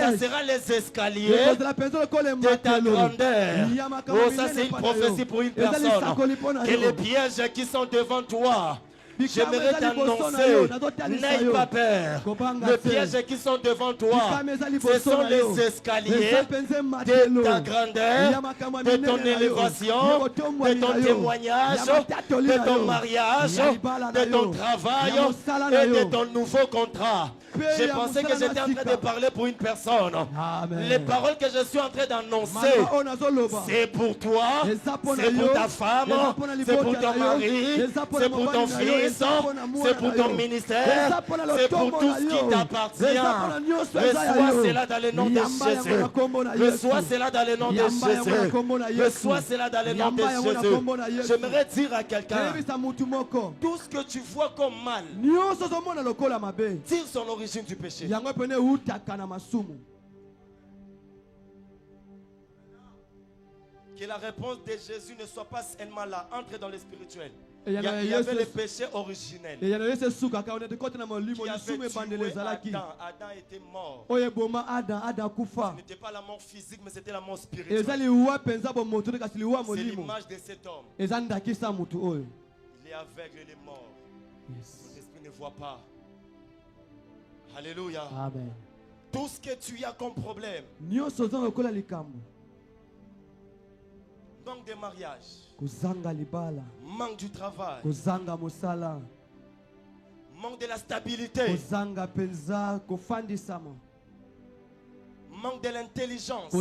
ça sera les escaliers de ta grandeur. Oh, ça c'est une prophétie pour une personne. Que les pièges qui sont devant toi, j'aimerais t'annoncer, n'aie pas peur. Les pièges qui sont devant toi, ce sont les escaliers de ta grandeur, de ton élévation, de ton témoignage, de ton mariage, de ton travail et de ton nouveau contrat. Je pensais que j'étais en train de parler pour une personne. Amen. Les paroles que je suis en train d'annoncer, c'est pour toi, c'est pour ta femme, c'est pour ton mari, c'est pour ton fils, c'est pour ton ministère, c'est pour tout ce qui t'appartient. Reçois cela dans le nom de Jésus. Reçois cela dans le nom de Jésus. Reçois cela dans le nom de Jésus. J'aimerais dire à quelqu'un, tout ce que tu vois comme mal tire son origine du péché. Que la réponse de Jésus ne soit pas seulement là, entre dans le spirituel. Il y avait le péché originel qui avait tué Adam. Adam était mort. Ce n'était pas la mort physique, mais c'était la mort spirituelle. C'est l'image de cet homme. Il est aveugle, il est mort. Son esprit ne voit pas. Alléluia. Amen. Tout ce que tu as comme problème, manque de mariage, manque du travail, manque de la stabilité, manque de l'intelligence.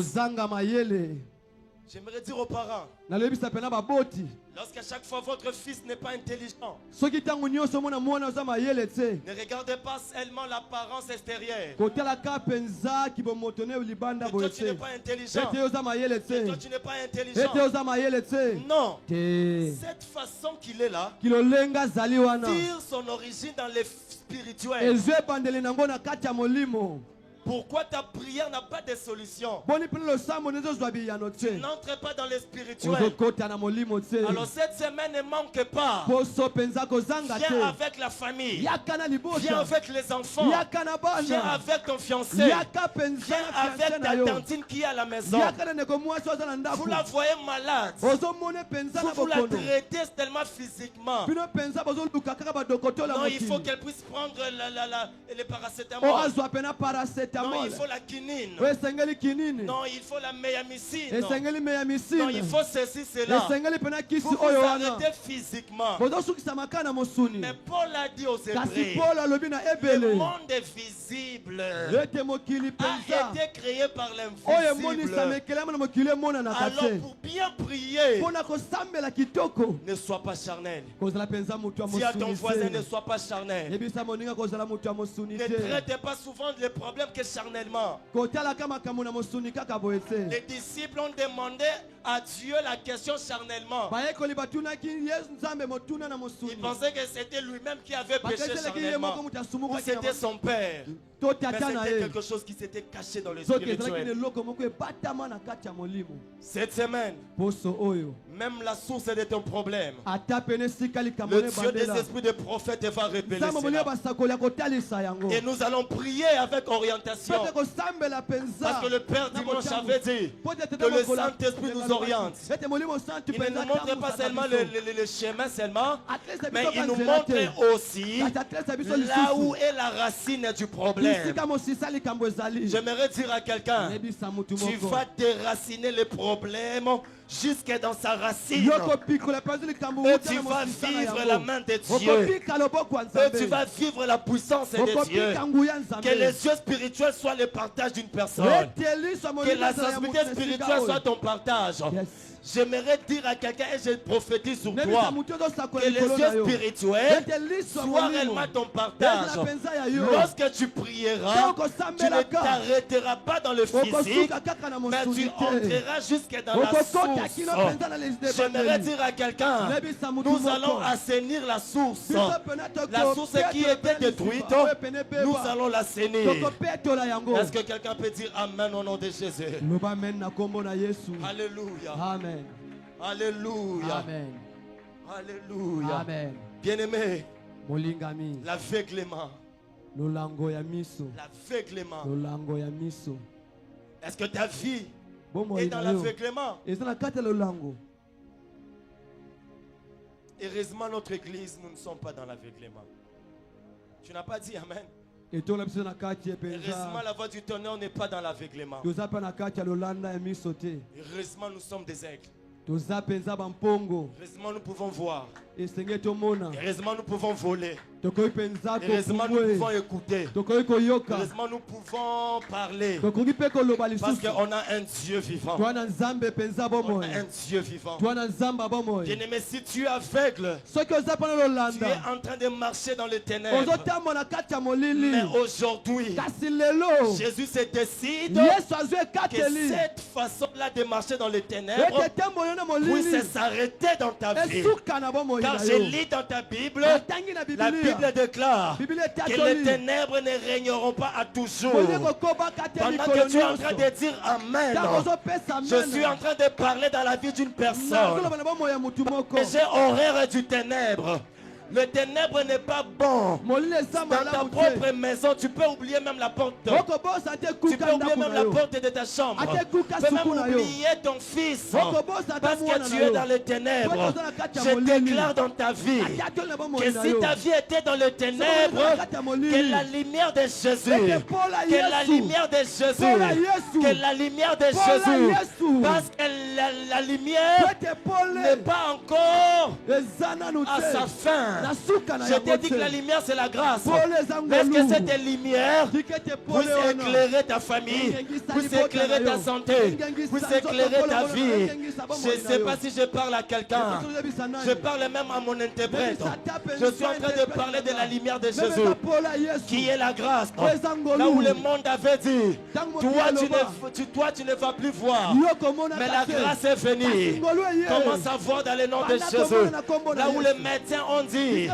J'aimerais dire aux parents, nalebisa pena baboti lorsqu'à chaque fois votre fils n'est pas intelligent, soki ntango nyonso omona mwana oza mayele te ne regardez pas seulement l'apparence extérieure. kotalaka mpenza kibomoto ne libanda Que toi boye tu n'es te pas intelligent. ete oza mayele Que toi te tu n'es pas ete intelligent. oza mayele te Non. te Cette façon qu'il est là kilolenga azali wana tire son origine dans les spirituels. ezwa ebandeli nango na kati ya molimo. Pourquoi ta prière n'a pas de solution? boni mpena losambo nezozwa biyano te N'entre pas dans les spirituels. ozokota na molimo te Alors cette semaine ne manque pas. poso mpenza kozanga Viens te avec la famille. yaka na Viens libota avec les enfants. yaka na Viens bana avec ton fiancé. yaka mpenza Viens na fiance avec na ta yo tantine qui est à la maison. yaka na ndeko mwasi oza na Vous ndako la voyez malade. ozomona mpenza na Vous la bokono traitez tellement physiquement. bino mpenza bozoluka kaka badokotola Non, il faut mokili qu'elle puisse prendre les o paracétamol. azwa pena Non, paracetamol il faut la quinine. o esengeli kinini Non, il faut la méamycine. esengeli Non, il meyamisine faut ceci, cela. esengeli pena kisi Vous vous oyo wana arrêtez physiquement. bozosukisa maka na mosuni Mais Paul a dit aux kasi Hébreux, polo alobi na le ebele monde est visible. ete mokili A mpenza été créé par oyo emonisa l'invisible. mekelema na mokili emonanaka Alors te pour bien prier, mpo na kosambela kitoko ne sois pas charnel. kozala mpenza motu ya Dis à ton mosuni voisin, ne te sois pas charnel. yebisa moninga kozala motu ya mosuni Ne te traitez pas souvent les problèmes que charnellement. kotalaka makambo na mosuni kaka boye te Les disciples ont demandé à Dieu la question charnellement. bayekoli batunaki yesu nzambe motuna na Ils mosuni pensaient que c'était lui-même qui avait péché bakeseleki ye moko charnellement. moto Ou asumukaki c'était son père. to Mais tata na c'était ye quelque chose qui s'était caché dans le soki ezalaki na spirituel. eloko moko ebatama na kati ya molimo Cette semaine, poso oyo même la source de ton problème, ata pene esika likambo le ne Dieu des ebandela esprits de prophète va révéler nzambe molimo ya cela. basakoli ya kotalisa yango Et nous allons prier avec orientation. pete kosambela mpenza Parce que le Père na dimanche botango. avait dit Po ete que tata le mokolo Saint-Esprit nous akolela oriente. ete molimo santu Il ne mpenza nous montre pas atambusaka seulement biso. le chemin seulement, Atlesa mais biso il nous banzela te. montre aussi Kasi atlesa biso là où lisusu est la racine du problème. bisika mosisa likambo ezali J'aimerais dire à quelqu'un, yebisa mutu tu moko vas déraciner les problèmes jusque dans sa racine. yokopikola mpenza likambo Et wuta tu na vas mosisa na vivre yango. la main de Dieu. okopika loboko ya Et tu nzambe vas vivre la puissance de Dieu. okopika nguya nzambe Que les yeux spirituels soient le partage d'une personne. ete liso Que molimo la ezala ya sensibilité moto esika spirituelle oyo. soit ton partage. Yes. J'aimerais dire à quelqu'un et je prophétise sur nebisa toi mutu ozosakola que les likolo na yeux yo spirituels ete liso ya soient molimo réellement ton ezala partage. mpenza ya yo Lorsque tu prieras, Ntango tu ne osambelaka t'arrêteras pas dans le physique, okosuka kaka na mais tu mosuni te entreras jusque dans la okokota kino source. mpenza na J'aimerais lesdebandeli dire à quelqu'un, nebisa mutu nous allons moko assainir la source. biso pene La source qui était détruite, nous allons l'assainir. tokopetola yango Est-ce que quelqu'un peut dire Amen au nom de Jésus? loba amen na kombo na yesu Alléluia. amen Alléluia. amen Alléluia. amen Bien-aimé, molingami l'aveuglement. lolango ya miso L'aveuglement. lolango ya miso Est-ce que ta vie bomoi est dans na yo l'aveuglement? eza na kati ya lolango Heureusement, notre église, nous ne sommes pas dans l'aveuglement. Tu n'as pas dit Amen. etola biso na kati ya Heureusement, mpenza la voix du tonnerre n'est pas dans l'aveuglement. toza mpe na kati ya lolanda ya miso te Heureusement, nous sommes des aigles. toza mpenza bampongo Heureusement, nous pouvons voir. esenge tomona Heureusement, nous pouvons voler. tokoki mpenza Heureusement, nous kokumwe pouvons écouter. tokoki koyoka Heureusement, nous pouvons parler. tokoki mpe koloba Parce lisusu qu'on a un Dieu vivant. toa na nzambe mpenza On bomoi a un Dieu vivant. toa na nzambe bomoi Bien-aimé, si tu es aveugle, soki oza mpo na tu es lolanda en train de marcher dans les ténèbres. ozotambola na kati ya molili Mais aujourd'hui, kasi lelo Jésus se décide yesu azwi que ekateli cette façon-là de marcher dans les ténèbres ete temboyo na puisse molili s'arrêter dans ta vie. esuka na bomoi Car na je yo lis dans ta Bible, atangi na la bibilia Bible déclare bibilia que les etatoli ténèbres ne régneront pas à toujours. molili kokobaka te Pendant mikolo que tu es en train nyonso de dire Amen, ntango ozopesa je suis en train de parler dans la vie d'une personne. nazoloba na bomoi ya mutu moko J'ai horreur du ténèbre. Le ténèbre n'est pas bon. molili eza Dans ta malamu te propre maison, tu peux oublier même la porte. okobosa te Tu peux kuka oublier ndako même na la yo porte de ta chambre. ate kuka Tu peux suku même na yo oublier ton fils. okobosa Parce te mwana que na tu es yo dans les ténèbres. Oyo toza na kati ya Je molili. déclare dans ta vie ate atoli na bomoi que na si yo ta vie était dans les ténèbres, na kati ya molili. que la lumière de Jésus, Ete mpola que la Yesu. lumière de Mpola Jésus, Yesu. que la lumière de Mpola Jésus, Yesu. parce que la lumière ete pole n'est pas encore eza nanu à sa te fin. Je t'ai dit que la lumière c'est la grâce. Est-ce que cette lumière puisse éclairer ta famille, puisse éclairer ta santé, puisse éclairer ta vie? Je ne sais pas si je parle à quelqu'un. Je parle même à mon interprète. Je suis en train de parler de la lumière de Jésus, qui est la grâce. Là où le monde avait dit, toi tu ne vas plus voir, mais la grâce est venue. Commence à voir dans le nom de Jésus. Là où les médecins ont dit,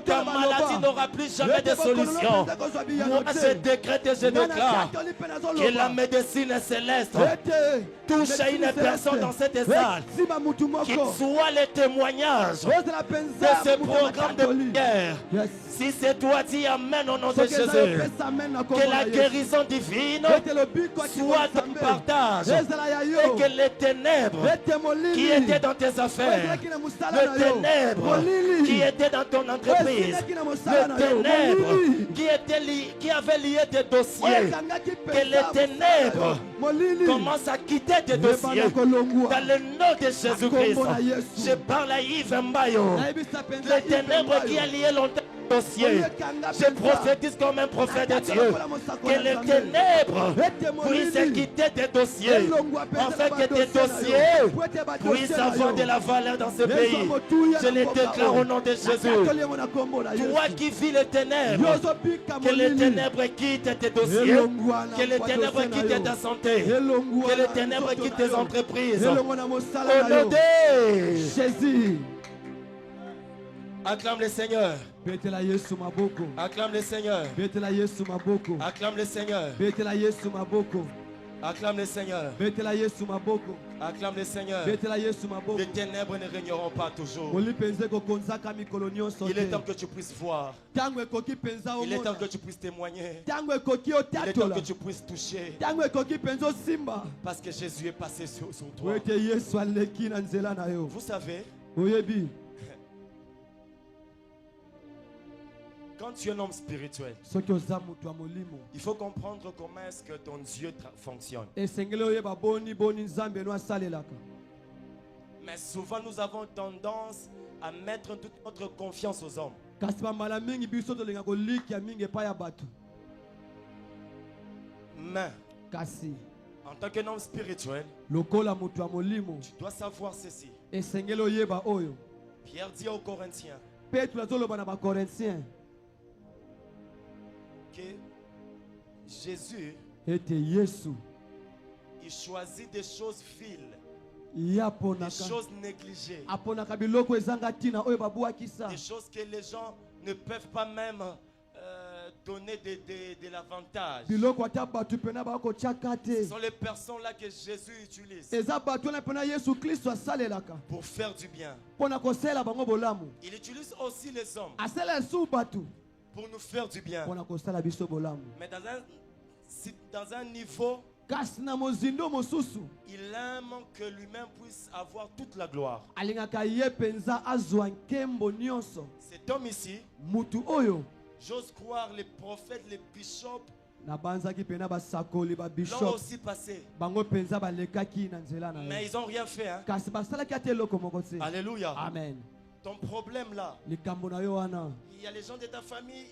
ta maladie n'aura plus jamais de solution. Moi je décrète et je déclare que la médecine céleste touche à une personne dans cette salle, qu'il soit le témoignage de ce programme de prière. Si c'est toi, dis Amen au nom de Jésus. Que la guérison divine soit ton partage. Et que les ténèbres qui étaient dans tes affaires, les ténèbres qui étaient dans ton entreprise, les ténèbres qui avaient lié tes dossiers, que les ténèbres commencent à quitter tes dossiers. Dans le nom de Jésus-Christ, je parle à Yves Mbayo. Les ténèbres qui ont lié longtemps dossier. Je prophétise comme un prophète de Dieu que les ténèbres puissent quitter tes dossiers, afin que tes dossiers puissent avoir de la valeur dans ce pays. Je les déclare au nom de Jésus. Toi qui vis les ténèbres, que les ténèbres quittent tes dossiers, que les ténèbres quittent ta santé, que les ténèbres quittent tes entreprises. Au nom de Jésus. Acclame le Seigneur. Acclame le Seigneur. Acclame le Seigneur. Acclame le Seigneur. Acclame le Seigneur. Les ténèbres ne régneront pas toujours. Il est temps que tu puisses voir. Il est temps que tu puisses témoigner. Il est temps que tu puisses toucher. Parce que Jésus est passé sur toi. Vous savez, quand tu es un homme spirituel, il faut comprendre comment est-ce que ton Dieu fonctionne. Mais souvent nous avons tendance à mettre toute notre confiance aux hommes. Mais en tant qu'un homme spirituel, tu dois savoir ceci. Pierre dit aux Corinthiens que Jésus, il choisit des choses viles, des choses négligées, des choses que les gens ne peuvent pas même donner de l'avantage. Ce sont les personnes là que Jésus utilise pour faire du bien. Il utilise aussi les hommes pour nous faire du bien. Mais dans un niveau, il aime que lui-même puisse avoir toute la gloire. Cet homme ici, j'ose croire les prophètes, les bishops l'ont aussi passé. Mais ils n'ont rien fait. Hein? Alléluia. Amen. Ton problème là, il y a les gens de ta famille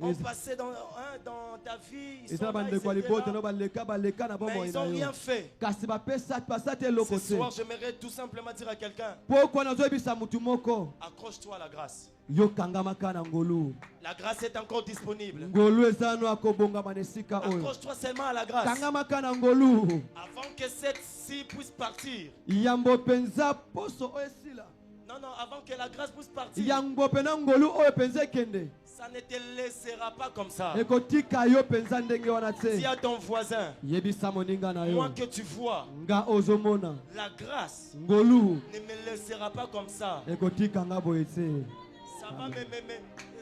ont passé dans ta vie, ils sont là, mais ils n'ont rien fait. Ce soir, j'aimerais tout simplement dire à quelqu'un, accroche-toi à la grâce. La grâce est encore disponible. Accroche-toi seulement à la grâce. Avant que cette-ci puisse partir. Non, avant que la grâce puisse partir, ça ne te laissera pas comme ça. Dis à ton voisin, moi que tu vois, la grâce ne me laissera pas comme ça. Ça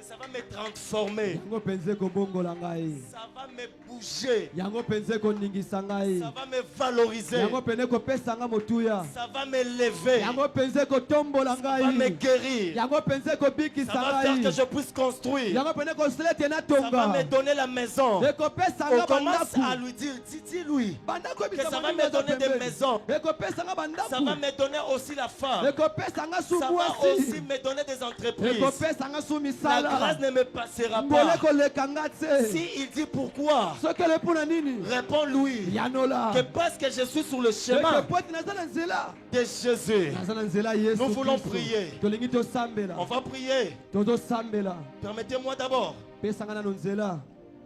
Ça va me transformer. yango mpenza ekobongola ngai, Ça va me bouger. yango mpenza ekoningisa ngai, Ça va me valoriser. yango mpenza ekopesa nga motuya, Ça va me lever. yango mpenza ekotombola Ça va me ngai, guérir. yango mpenza Ça ekobikisa va faire que ngai, je puisse construire. yango mpenza ekosala ete Ça va natonga, me donner la maison. ekopesa On nga commence à bandaku, lui dire, dis-lui bandako que ebisa ça va moninga me aza donner des pembeni, maisons. ekopesa nga Ça va bandaku, me donner aussi la femme. ekopesa nga Ça va aussi subwasi, me donner des entreprises. ekopesa nga su La misala, grâce ne me passera ngole pas. koleka nga te, Si il dit pourquoi, soki ele mpona nini réponds-lui yanola, que parce que je suis sur le eke chemin po ete naza na nzela, de Jésus. naza na nzela ya Yesu Nous voulons Kristo. prier. Tolingi tosambela, On va prier. tozosambela, Permettez-moi d'abord pesa nga nano nzela,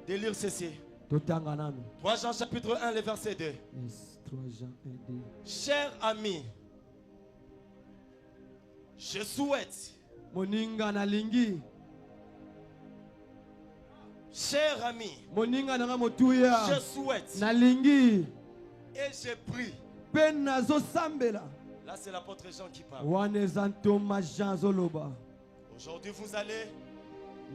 de lire ceci. totanga nano. 3 Jean chapitre 1, le verset 2. Yes, 3 Jean 1, 2. Chers amis, je souhaite, Moninga nalingi, chers amis, moninga nanga motuya, je souhaite nalingi, et je prie. pe nazosambela. Là, c'est l'apôtre Jean qui parle. Wana eza ntoma Jean zoloba. Aujourd'hui, vous allez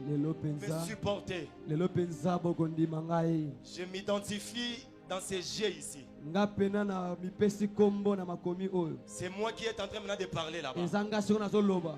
Lelo me penza, supporter. lelo penza bokondima ngai. Je m'identifie dans ces jeux ici. Nga pena na mipesi kombo na makomi oyo. C'est moi qui est en train maintenant de parler là-bas. Eza nga siko nazoloba.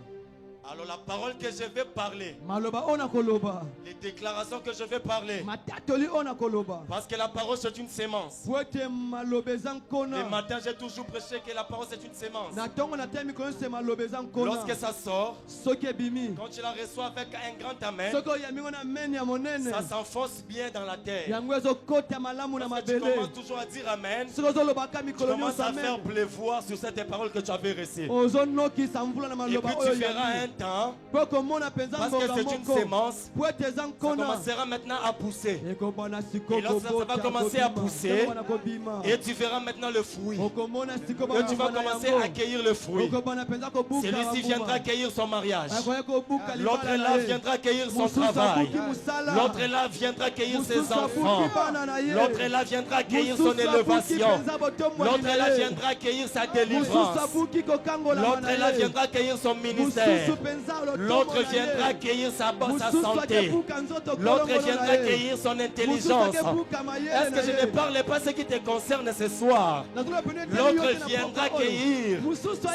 Alors la parole que je vais parler, Maloba ona koloba. les déclarations que je vais parler, Matatoli ona koloba. parce que la parole c'est une sémence. Poete maloba eza Le nkona. matin j'ai toujours prêché que la parole c'est une sémence. Na tongo na temi kono se maloba eza nkona. Lorsque ça sort, Soki ebimi. quand tu la reçois avec un grand amen, Soko yamingo na meni ya monene. ça s'enfonce bien dans la terre. Yango ezokota malamu na Parce que tu mabele. commences toujours à dire amen. Soko ozolobaka Tu mikolo commences nyonso à faire amen. pleuvoir sur cette parole que tu avais reçue. Ozonokisa mvula na Et maloba puis oyo tu feras un yami. temps, Poko mona penza parce que mboka c'est une moko. sémence, Poete eza ça nkona. commencera maintenant à pousser. Ekobana siko Et lorsque ça va kobota, commencer à kobima. pousser, Ekobana kobima. Et tu verras maintenant le fruit. Okomona siko Et bana tu vas bana commencer yango. à accueillir le fruit. Okobana penza kobuka Celui-ci babuba. viendra accueillir son mariage. Akoya kobuka L'autre libala là na ye. viendra accueillir son Mosusu travail. abuki musala. L'autre là viendra accueillir ses Mosusu abuki enfants. bana na ye. L'autre là viendra accueillir son Mosusu abuki élévation. penza botomwa L'autre na là ye. viendra accueillir sa Mosusu délivrance. abuki kokangola L'autre na là ye. viendra accueillir son Mosusu ministère. penza lotomo L'autre na ye. viendra accueillir sa Mosusu santé. akebuka nzoto L'autre kolongono viendra na ye. accueillir son Mosusu intelligence. akebuka mayele Est-ce que na je ye. ne parle pas ce qui te concerne ce soir? L'autre viendra accueillir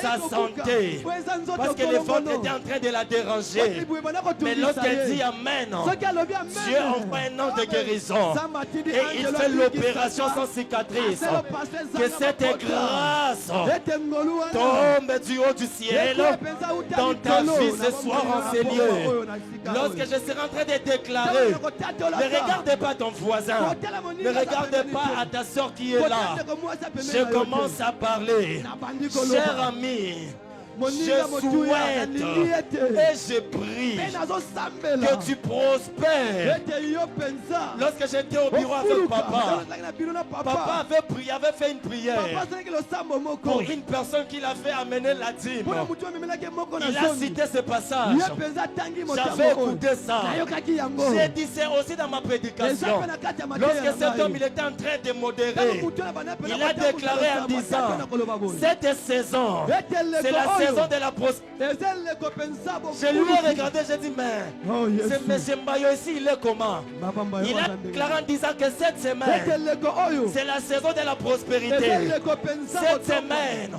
sa santé. Parce que le ventre était en train de la déranger. Mais lorsqu'elle dit Amen, Dieu envoie un ange de guérison. Et il fait l'opération sans cicatrice. Que cette grâce tombe du haut du ciel dans ta vie ce soir en ces lieux. Lorsque je serai en train de déclarer, ne regarde pas ton voisin, ne regarde pas à ta soeur qui est là. Je commence à parler. Cher ami, je souhaite et je prie que tu prospères. Lorsque j'étais au bureau avec papa, papa avait fait une prière pour une personne qui l'avait amené la dîme. Il a cité ce passage. J'avais écouté ça. J'ai dit c'est aussi dans ma prédication. Lorsque cet homme il était en train de modérer, il a déclaré en disant cette saison, c'est la saison de la prospérité. Je lui ai regardé, j'ai dit mais ce M. Mbayo ici il est comment? Il a déclaré en disant que cette semaine c'est la saison de la prospérité. Cette semaine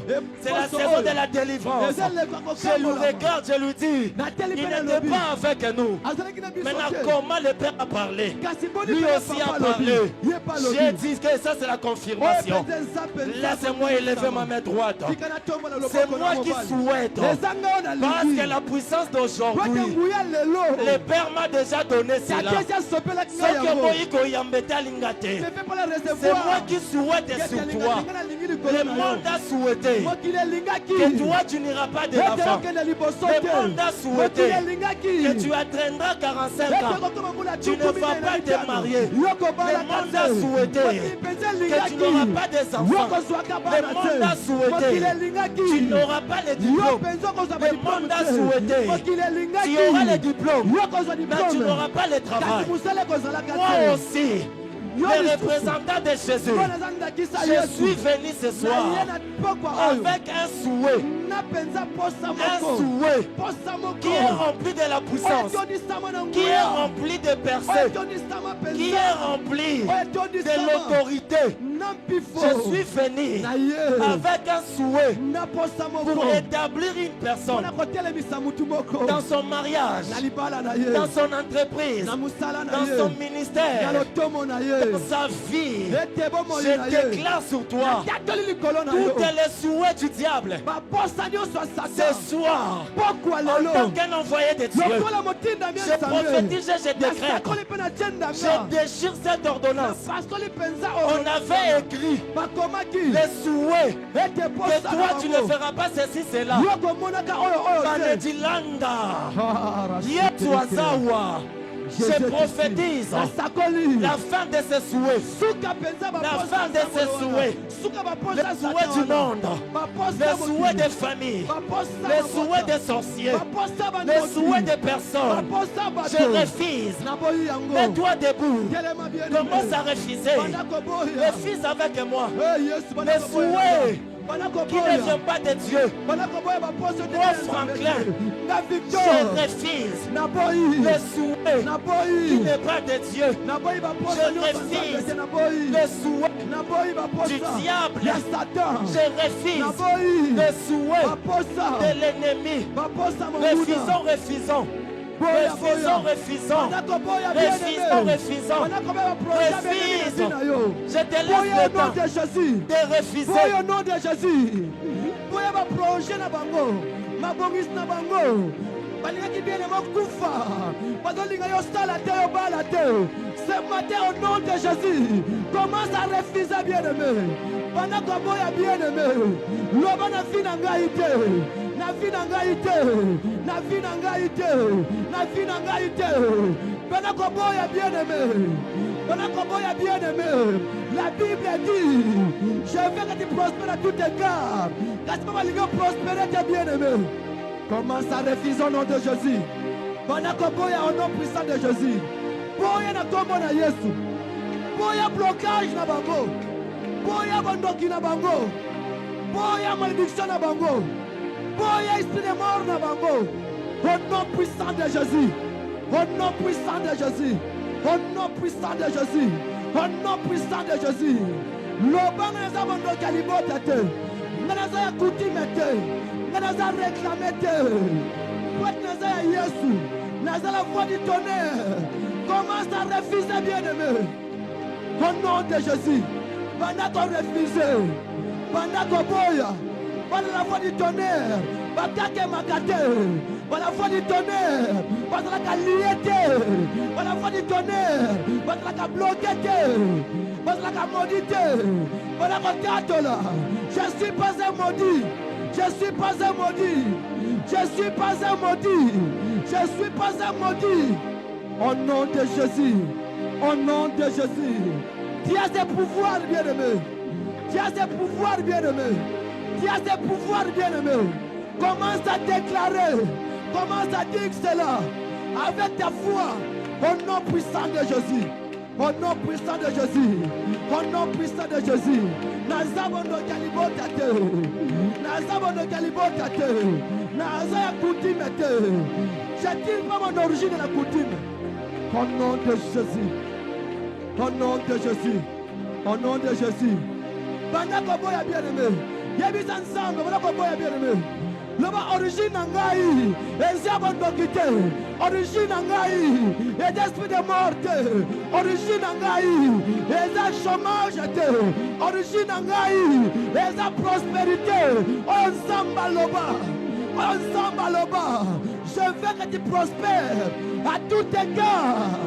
c'est la saison de la délivrance. Je lui regarde, je lui dis il n'était pas avec nous. Maintenant comment le Père a parlé? Lui aussi a parlé. J'ai dit que ça c'est la confirmation. Laissez-moi élever ma main droite. C'est moi qui souhaite. Parce que la puissance d'aujourd'hui, le Père m'a déjà donné cela. C'est moi qui souhaite sur toi. Le monde a souhaité que toi tu n'iras pas de l'avant. Le monde a souhaité que tu atteindras 45 ans. Tu ne vas pas te marier. Le monde a souhaité que tu n'auras pas des enfants. Le monde a souhaité que tu n'auras pas les diplômes. Le monde a souhaité tu auras les diplômes, mais tu n'auras pas le travail. Moi aussi, le représentant de Jésus, je suis venu ce soir avec un souhait Un souhait qui est rempli de la puissance, qui est rempli de percées, qui est rempli de l'autorité. Je suis venu avec un souhait pour établir une personne dans son mariage, dans son entreprise, dans son ministère, dans sa vie. Je déclare sur toi toutes les souhaits du diable ce soir en tant qu'un envoyé de Dieu. Je prophétise et je décrète, je déchire cette ordonnance. On avait écrit les souhaits que toi tu ne feras pas ceci, cela. Banedilanda, Yetuazawa. Je prophétise la fin de ces souhaits, la fin de ces souhaits, les souhaits du monde, les souhaits des familles, les souhaits des sorciers, les souhaits des personnes. Je refuse. Mets-toi debout. Commence à refuser. Refuse avec moi. Les souhaits qui ne viennent pas de Dieu. Moi, Franklin, je refuse le souhait qui n'est pas de Dieu. Je refuse le souhait du diable. Je refuse le souhait de l'ennemi. Refusons. Refuse. Je te laisse le temps de refuser. Au nom de Jésus. Boya va projet na bango. Mabongis na bango. Balingaki bien le mokufa. Bazolinga yo sala te yo bala te. Ce matin au nom de Jésus, commence à refuser bien-aimé. Pendant que boya bien-aimé. Loba na vie na ngai te. Na vie na ngai te. Na vie na ngai te. Na vie na ngai te. Pendant que boya bien-aimé. Pendant que boya bien-aimé. La Bible dit, je veux que tu prospères à tous tes cas. Quand tu vas prospérer, tes bien-aimés. Commence à refuser au nom de Jésus. Pendant que boya au nom puissant de Jésus. Boya na tombo na Yesu. Boya blocage na bango. Boya bandoki na bango. Boya malédiction na bango. Boya esprit de mort na bango. Au nom puissant de Jésus. Au nom puissant de Jésus. Au nom puissant de Jésus. Au nom puissant de Jésus. L'obang n'a pas de calibote. N'a pas de coutume. N'a pas de réclamé. N'a pas de Yesu. N'a pas la voix du tonnerre. Commence à refuser, bien-aimé. Au nom de Jésus. Pendant qu'on refuse. Pendant qu'on boya. Pendant la voix du tonnerre. Batake makate. Pendant la voix du tonnerre. Pendant la liété. Pendant la voix du tonnerre. Pendant la bloqué. Pendant la maudité. Pendant la tatola. Je suis pas un maudit. Je suis pas un maudit. Je suis pas un maudit. Je suis pas un maudit. Au nom de Jésus. Au nom de Jésus. Tu as des pouvoirs, bien-aimés. Tu as des pouvoirs, bien-aimés. Tu as des pouvoirs, bien-aimés. Commence à déclarer. Commence à dire cela. Avec ta foi. Au nom puissant de Jésus. Au nom puissant de Jésus. Au nom puissant de Jésus. Nazabono kalibotate. Nazabono kalibotate. Nazaya coutume. J'ai-il pas mon origine de la coutume? Au nom de Jésus. Au nom de Jésus. Au nom de Jésus. Pendant que vous êtes bien-aimé. Yébis ensemble. Pendant que vous êtes bien-aimé. L'homme origine en Gaï. Et c'est abandonné. Origine en Gaï. Et d'esprit de mort. Origine en Gaï. Et de chômage. Origine en Gaï. Et de prospérité. Ensemble loba. Ensemble loba. Je veux que tu prospères à tout égard.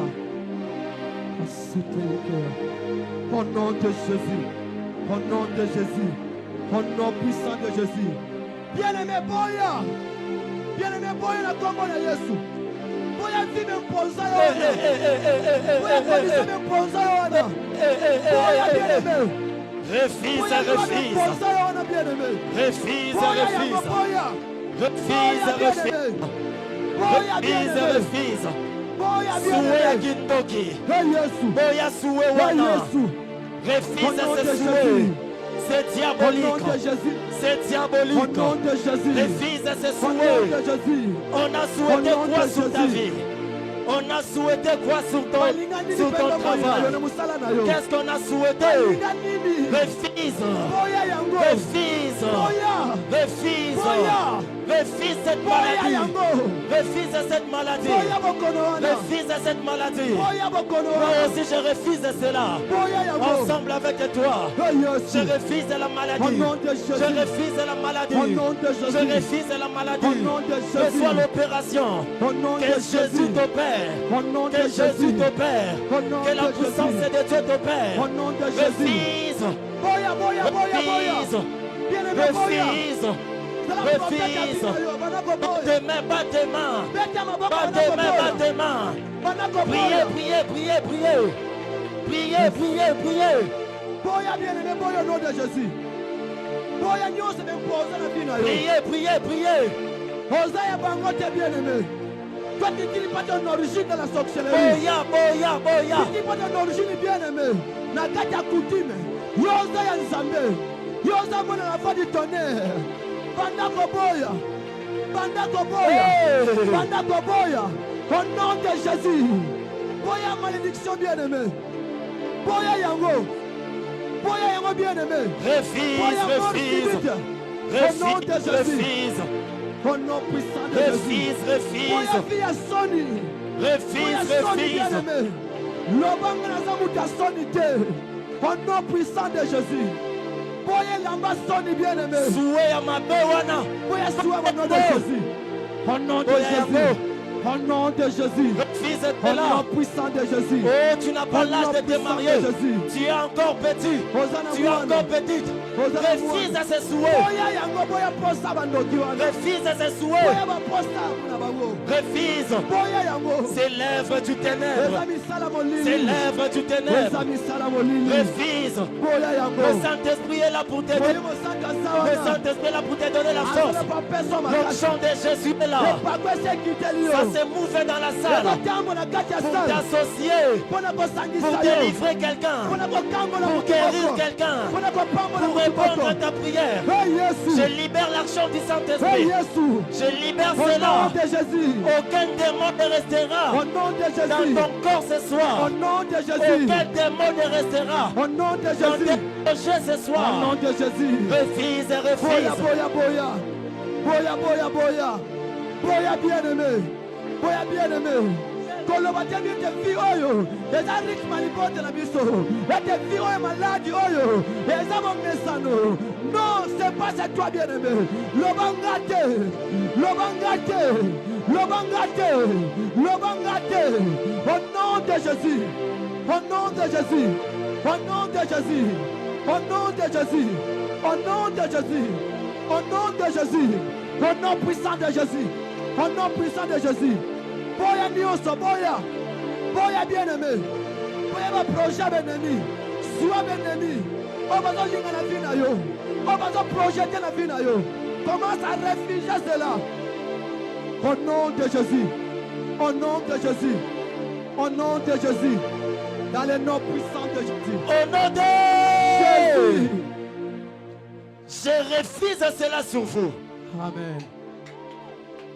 Au nom de Jésus. Au nom de Jésus. Au nom puissant de Jésus. Bien-aimé Boya. Bien-aimé Boya na kombo na Yesu. Boya vi m'imposa yo. Boya komisa m'imposa yo. Boya bien-aimé. Refuse. Souhait Kindoki. Boya souhait wana. Refuse ce souhait. C'est diabolique. C'est diabolique. Au nom de Jésus. Refuse ce Au nom souhait. de Jésus. On a souhaité Au nom quoi de sur ta Jésus. vie? On a souhaité quoi sur ton travail? Qu'est-ce qu'on a souhaité? Refuse. Refuse. Refuse. Refuse cette maladie. Refuse cette maladie. Refuse cette maladie. Moi aussi je refuse cela. Ensemble avec toi. Je refuse la maladie. Je refuse la maladie. Je refuse la maladie. Reçois l'opération. Que Jésus t'opère. Que Jésus t'opère. Que la puissance de Dieu t'opère. Refuse. Refuse. Refuse. Refuse. Bat tes mains, bat tes mains. Bat tes mains, bat tes mains. Priez, priez, priez, priez. Priez, priez, priez. Priez, priez, priez. Toi qui n'es pas ton origine de la sorcellerie. Boya, boya, boya. Tu n'es pas ton origine bien-aimé. Nakata coutume. Yosa ya Nzambe. Yosa mona la voix du tonnerre. Bandako boya. Bandako boya. Bandako boya. Au nom de Jésus. Boya malédiction bien-aimé. Boya yango. Boya yango bien-aimé. Refuse, refuse. Au nom de Jésus. Refuse. Au nom puissant de Jésus. Refuse, Boya refuse. via Sony. Refuse, refuse. Lobanga na zamuta Sony te. Au nom puissant de Jésus. Boya lamba Sony bien-aimé. Souhait à ma bewana. Boya soua au nom de Jésus. Au nom de Jésus. Au nom de Jésus. Refuse Au de là. nom puissant de Jésus. Oh, tu n'as pas Au l'âge nom de te puissant marier. de Jésus. Tu es encore petit. Hosanna Tu es Mwana. encore petite. Hosanna Refuse Mwana. à ce souhait. Boya yango boya posa bandoki wana. Refuse à ce Boya souhait. ba posa na bango. Refuse. Boya yango. C'est l'œuvre du ténèbre. Eza misala molili. C'est l'œuvre du Eza ténèbre. misala molili. Refuse. Boya yango. Le Saint-Esprit est là pour t'aider. Boya mosaka Le sawana. Saint-Esprit est là pour te donner la force. Azala pa peso Le makasi. chant de Jésus est là. Epakwe se kiteli yo. Ça se mouve dans la salle Ekotambo na kati ya pour salle. t'associer, Mpona kosangisa pour yo. délivrer quelqu'un, Mpona kokambola pour motu guérir moko. quelqu'un, Mpona kopambola pour motu répondre moko. à ta prière. Hey Yesu. Je libère l'action du Hey Saint-Esprit. Yesu. Je libère Au nom cela. de Jésus. Aucun démon ne Au restera nom de dans Jésus. ton corps ce Au soir. nom de Jésus. Aucun démon ne restera Au nom de dans tes Jésus. projets ce Au nom soir. de Jésus. Refuse et Boya, refuse. boya, boya. Boya, boya, boya. Boya bien-aimé. Boya bien-aimé. Koloba te bien te vie oyo. Eza rik malibote na biso. Et te vie oyo maladi oyo. Eza mon mesano. Non, c'est pas c'est toi bien-aimé. Lobangate. Lobangate. Lobangate. Lobangate. Au nom de Jésus. Au nom de Jésus. Au nom de Jésus. Au nom de Jésus. Au nom de Jésus. Au nom de Jésus. Au nom puissant de Jésus. Au nom puissant de Jésus. Boya nyonso, boya. Boya bien-aimé. Boya ba projet bien-aimé. Sois bien-aimé. On va linga na vie na yo. On va projeter la vie na yo. Commence à réfugier cela. Au nom de Jésus. Au nom de Jésus. Au nom de Jésus. Dans le nom puissant de Jésus. Au nom de Jésus. Je refuse cela sur vous. Amen.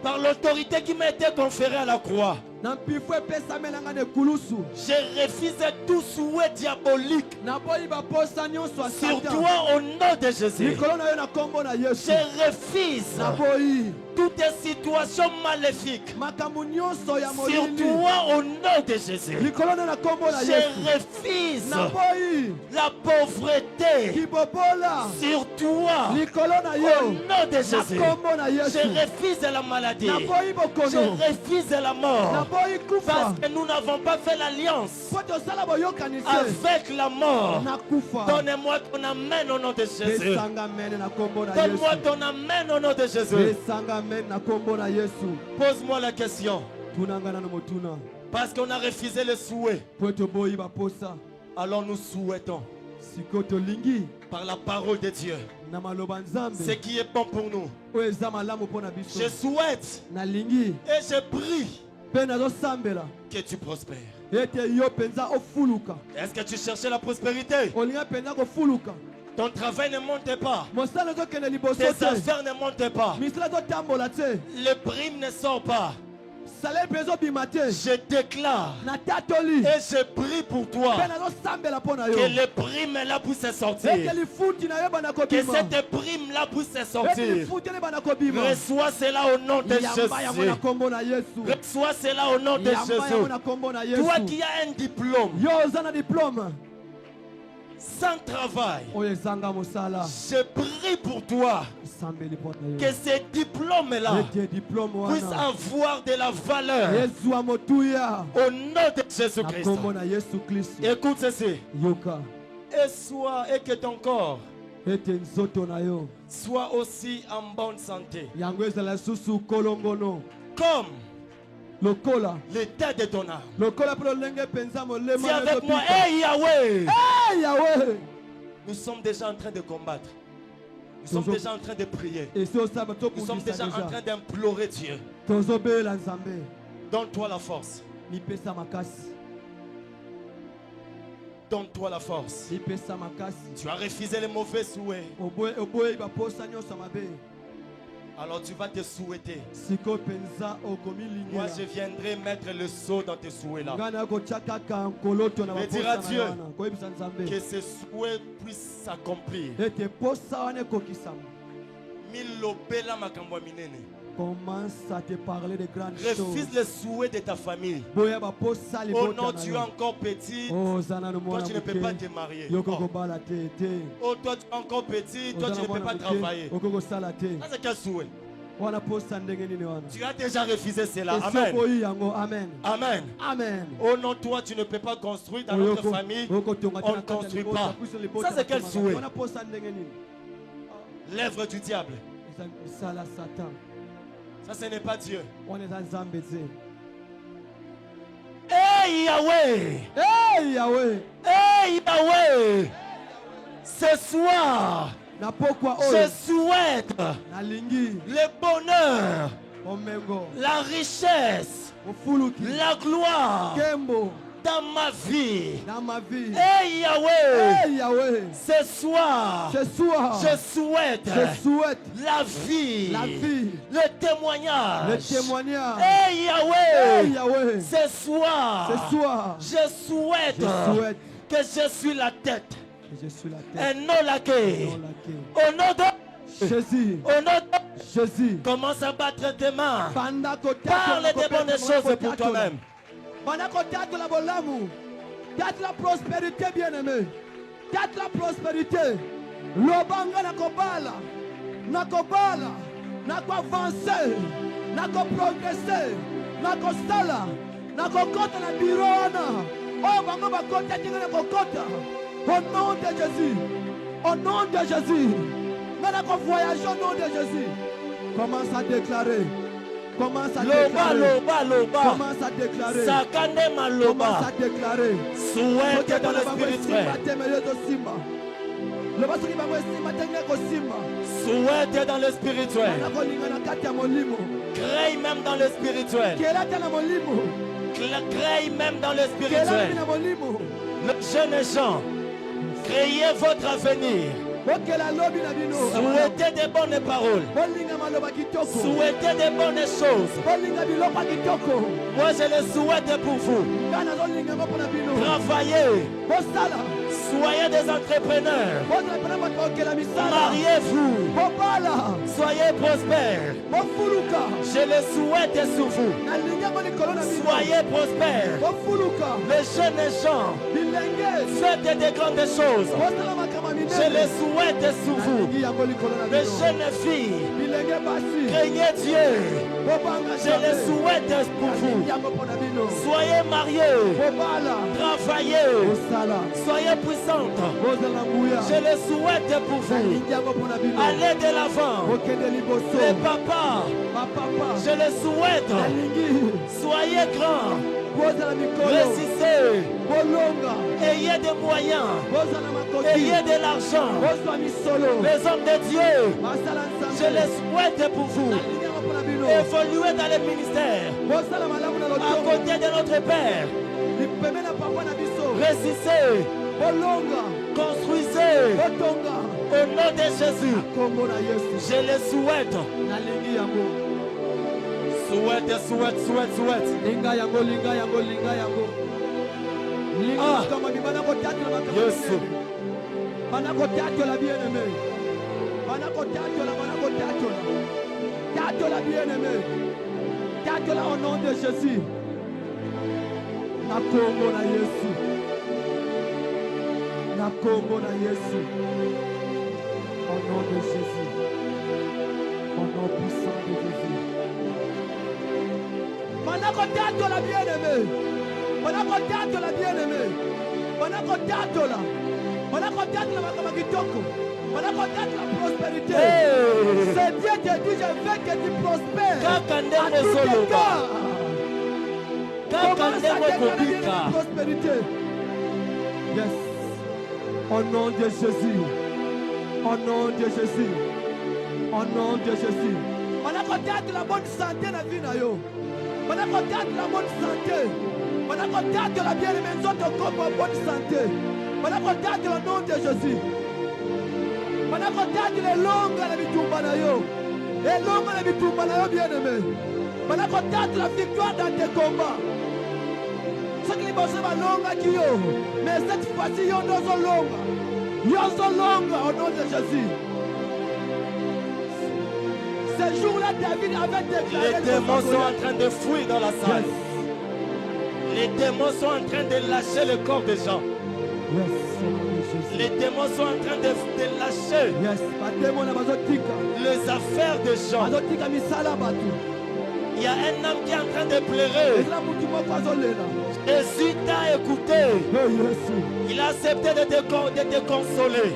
Par l'autorité qui m'a été conférée à la croix. Na mpifo epesa melanga ne kulusu. Je refuse tout souhait diabolique Na boyi ba posa nyonso sur asata. toi au nom de Jésus. Likolo na yo na kombo na Yesu. Je refuse Na boyi. toutes situations maléfiques Makambo nyonso ya sur molili. toi au nom de Jésus. Likolo na kombo na Je Yesu. refuse Na boyi. la pauvreté Kibobola. sur toi Likolo na au yo. nom de Na Jésus. kombo na Yesu. Je refuse la maladie. Na boyi Je bokono. refuse la Na mort. boyi kufa. Parce que nous n'avons pas fait l'alliance Poto sala boyokanise. avec la mort. Na kufa. Donne-moi ton amen au nom de Jésus. Besanga mene na kombo na Donne-moi Yesu. ton amen au nom de Jésus. Besanga mene na kombo na Yesu. Pose-moi la question. Tunanga na motuna. Parce qu'on a refusé le souhait. Poto boyi ba posa. Alors nous souhaitons, Sikoto lingi. par la parole de Dieu, Na maloba nzambe. ce qui est bon pour nous. Oyo eza malamu mpo na biso. Je souhaite Na lingi. et je prie Mpe nazosambela. que tu prospères. Ete yo penza ofuluka. Est-ce que tu cherchais la prospérité? Olinga penza kofuluka. Ton travail ne monte pas. mosala ezokende liboso Tes te affaires ne montent pas. misala ezotambola te Le prime ne sort pas. salaire mpe ezobima te Je déclare natatoli et je prie pour toi mpe nazosambela mpo na yo que le prime là puisse sortir. ete lifuti na yo ebanda Que kobima cette prime là puisse ete sortir. lifuti na ebanda kobima Reçois cela au nom de yamba yango na Jésus. kombo na yesu Reçois cela au nom de yamba yango Jésus. na kombo na Toi yesu qui as un diplôme yo oza na diplôme sans travail, oyo ezanga mosala je prie pour toi esambeli mpo na que yo ces diplômes-là ete diplôme puissent wana avoir de la valeur ezwa motuya au nom de na Jésus-Christ. kombo na yesu kristu Écoute ceci. yoka Et que ton corps ete nzoto na yo soit aussi en bonne santé. yango ezala lisusu kolongono Comme lokola l'état de ton âme. lokola mpe lolenge mpenza molema Dis na avec moi, ezopika. hey Yahweh, Hey, Yahweh! nous sommes déjà en train de combattre. Nous sommes Toujours- déjà en train de prier. esi osamba Nous sommes déjà tokundisa en train deja d'implorer Dieu. tozobela nzambe Donne-toi la force. mipesa makasi Donne-toi la force. mipesa makasi Tu as refusé les mauvais souhaits. oboyi baposa nyonso mabe Alors tu vas te souhaiter. sikoyo mpenza Moi, okomilingela je viendrai mettre le seau dans tes souhaits là. ngai nakotia kaka nkoloto na Mais baposa dira na Dieu yo wana koyebisa nzambe Que ces souhaits puissent s'accomplir. ete posa wana ekokisama Milobela makambo ya minene. commence à te parler de grandes Refuse choses les souhaits de ta famille. boya baposa Oh libota non, na tu es yo encore petit. oza nano Toi, mwana tu ne peux pas moke te marier. yoko Oh, kobala te te oh, toi, tu es encore petit. Toi, oza tu na ne peux mwana pas moke travailler. okokosala te Ça, c'est quel souhait? wana posa ndenge nini wana Tu as déjà refusé cela. esi Amen. okoyi yango amen Amen. amen Oh non, toi, tu ne peux pas construire dans notre famille. okotonga te On na ne kati ya construit libota, pas. puso libota Ça, c'est quel batonga. souhait? wana posa ndenge nini L'œuvre du diable. eza misala satan Ça, ce n'est pas Dieu. wana eza nzambe te Hey Yahweh! hey yawe Hey Yahweh! Ce soir, na pokwa je oyo souhaite nalingi le bonheur, omengo la richesse, ofuluki la gloire kembo dans ma vie. na ma vie Hey Yahweh! hey yawe Ce soir, ce soir je souhaite je souhaite la vie, la vie le témoignage. le témoignage Hey hey Yahweh! yawe Ce soir, ce soir je souhaite je souhaite que je suis la tête que je suis la et tête non la queue. non la queue. Au nom de Jésus Au nom de Jésus commence à battre tes mains. banda Parle des bonnes choses pour toi-même. banda kotatola bolamu tate la prospérité bien-aimé tate la prospérité lobanga nakobala nakoavanse nakoprogresse nakosala nakokota na biro wana oyo bango bakota ndenge nakokota au nom de Jésus au nom de Jésus nga nakovoyage au nom de Jésus commence à déclarer commence à Loba, déclarer loba, loba. commence à déclarer Sakane commence maloba. à déclarer Souhaite dans le spirituel. loba soki bango esimba te nde kosimba Souhaite dans le spirituel. nakolinga na kati ya molimo Crée même dans le spirituel. kela te na molimo Crée même dans le kela spirituel. na molimo Les jeunes gens, créez votre avenir. bokela lobi na bino Souhaitez des bonnes paroles. bolinga maloba kitoko Souhaitez des bonnes choses. bolinga biloko ya kitoko Moi, je le souhaite pour vous. nga nazolinga ngo mpo na bino Travaillez. bosala Soyez des entrepreneurs. bozala mpena bato bakokela misala Mariez-vous. bobala Soyez prospères. bofuluka Je le souhaite sur vous. nalingi yango likolo na bino Soyez prospères. bofuluka Les jeunes gens, bilenge faites des grandes choses. bosala makambo ya Je le minene souhaite sur vous. nalingi yango likolo na Les bino jeunes filles, bilenge basi craignez Dieu. bobanga Je le souhaite pour vous. nalingi yango mpo na bino Soyez mariés. bobala Travaillez. bosala Soyez puissantes. bozala nguya Je le souhaite pour vous. nalingi yango mpo na bino Allez de l'avant. bokende liboso Les papas, bapapa je le souhaite. nalingi Soyez grands. bozala mikolo Réussissez. bolonga Ayez des moyens. bozala makoki Ayez de l'argent. bozwa misolo Les hommes de Dieu, basala je le nzambe souhaite pour vous. nalingi yango mpo na bino Évoluez dans les ministères. bosala malamu na À lotongo côté de notre Père. lipeme na papa na biso Réussissez. Construisez. Au nom de Jésus. Je le souhaite. Souhaite. Yesu. Tatola au nom de Jésus. Nakombo na Yesu. Nakombo na Yesu. Au nom de Jésus. Au nom puissant de Jésus. Manako tatola bien-aimé. Manako tatola bien-aimé. Manako tatola. Manako tatola makama kitoko. Manako tatola prospérité. C'est Dieu qui dit je veux que tu prospères. À tous les cas. Commence à déclarer la prospérité. Yes. Au nom de Jésus. Au nom de Jésus. Au nom de Jésus. On a contact la bonne santé dans la vie. On a contact la bonne santé. On a contact la bien-aimée de corps en bonne santé. On a contact le nom de Jésus. On a contact les langues à la vie de Banayo. Les langues à la vie de Banayo bien-aimé. On a contact la victoire dans tes combats. Ceux qui bossent ma longue qui yo. Mais cette fois-ci, yo no so longue. Yo so longue au nom de Jésus. Ce jour-là, David avait déclaré. Les démons sont en train de fuir dans la salle. Yes. Les démons sont en train de lâcher le corps des gens. Yes. Les démons sont en train de lâcher les affaires des gens. Il y a un homme qui est en train de pleurer. Jésus t'a écouté. Il a accepté de te consoler.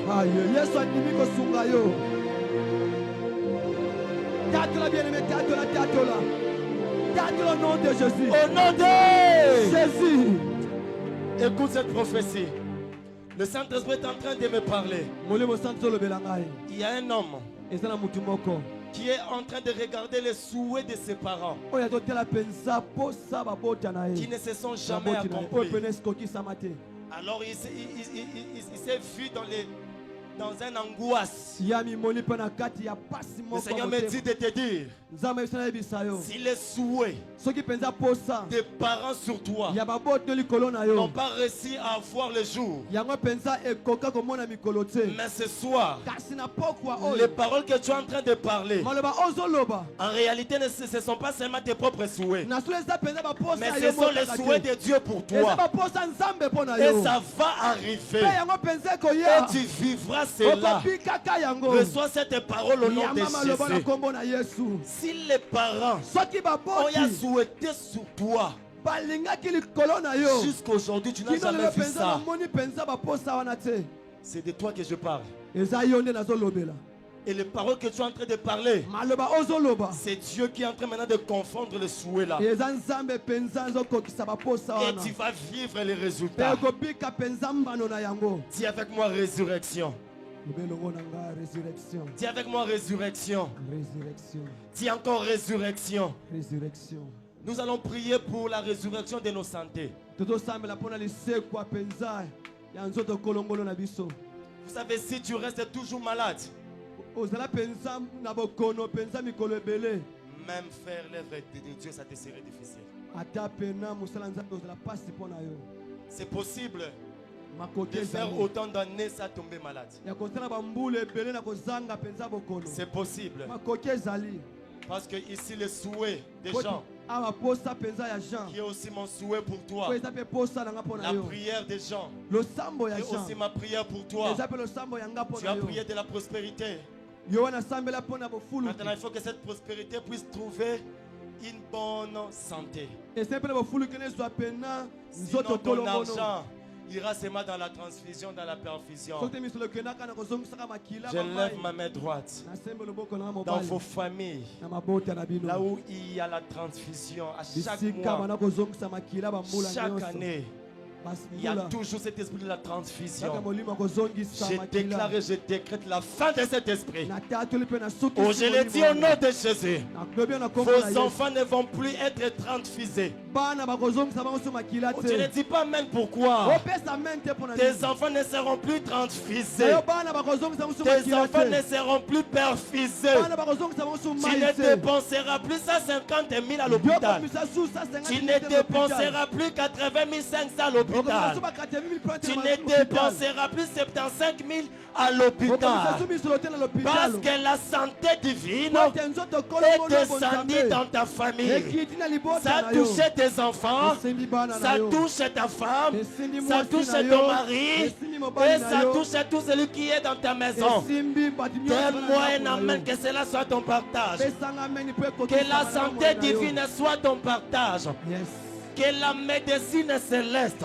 Au nom de Jésus. Au nom de Jésus. Écoute cette prophétie. Le Saint-Esprit est en train de me parler. Il y a un homme qui est en train de regarder les souhaits de ses parents qui ne se sont jamais accomplis. Alors il s'est vu dans une angoisse. Le Seigneur me dit de te dire, si les souhaits des parents sur toi n'ont pas réussi à avoir le jour, mais ce soir, les paroles que tu es en train de parler, en réalité ce ne sont pas seulement tes propres souhaits, mais ce sont les souhaits de Dieu pour toi. Et ça va arriver. Et tu vivras cela. Reçois cette parole au nom de Jésus. Si les parents ont souhaité sur toi, jusqu'à aujourd'hui tu n'as jamais vu ça, c'est de toi que je parle. Et les paroles que tu es en train de parler, c'est Dieu qui est en train maintenant de confondre les souhaits là. Et tu vas vivre les résultats. Dis avec moi résurrection. Dis avec moi résurrection. Dis encore résurrection. Nous allons prier pour la résurrection de nos santé. Vous savez, si tu restes toujours malade, même faire l'œuvre de Dieu, ça te serait difficile. C'est possible de faire autant d'années sans tomber malade. C'est possible. Parce que ici le souhait des gens, qui est aussi mon souhait pour toi, la prière des gens, qui est aussi ma prière pour toi. Tu as prié de la prospérité. Maintenant il faut que cette prospérité puisse trouver une bonne santé. Sinon ton argent ira seulement dans la transfusion, dans la perfusion. Je lève ma main droite dans vos familles, là où il y a la transfusion à chaque mois, chaque année. Il y a toujours cet esprit de la transfusion. Je déclare et je décrète la fin de cet esprit. Oh, je le dis au nom de Jésus. Vos enfants ne vont plus être transfusés. Oh, je ne dis pas même pourquoi. Tes enfants ne seront plus transfusés. Tes enfants ne seront plus perfusés. Tu ne dépenseras plus 150 000 à l'hôpital. Tu ne dépenseras plus 80 500 à l'hôpital. Tu ne dépenseras plus 75 000 à l'hôpital. Parce que la santé divine est descendue dans ta famille. Ça touche tes enfants, ça touche ta femme, ça touche ton mari, et ça touche tout celui qui est dans ta maison. Donne-moi un amen, que cela soit ton partage. Que la santé divine soit ton partage. Que la médecine céleste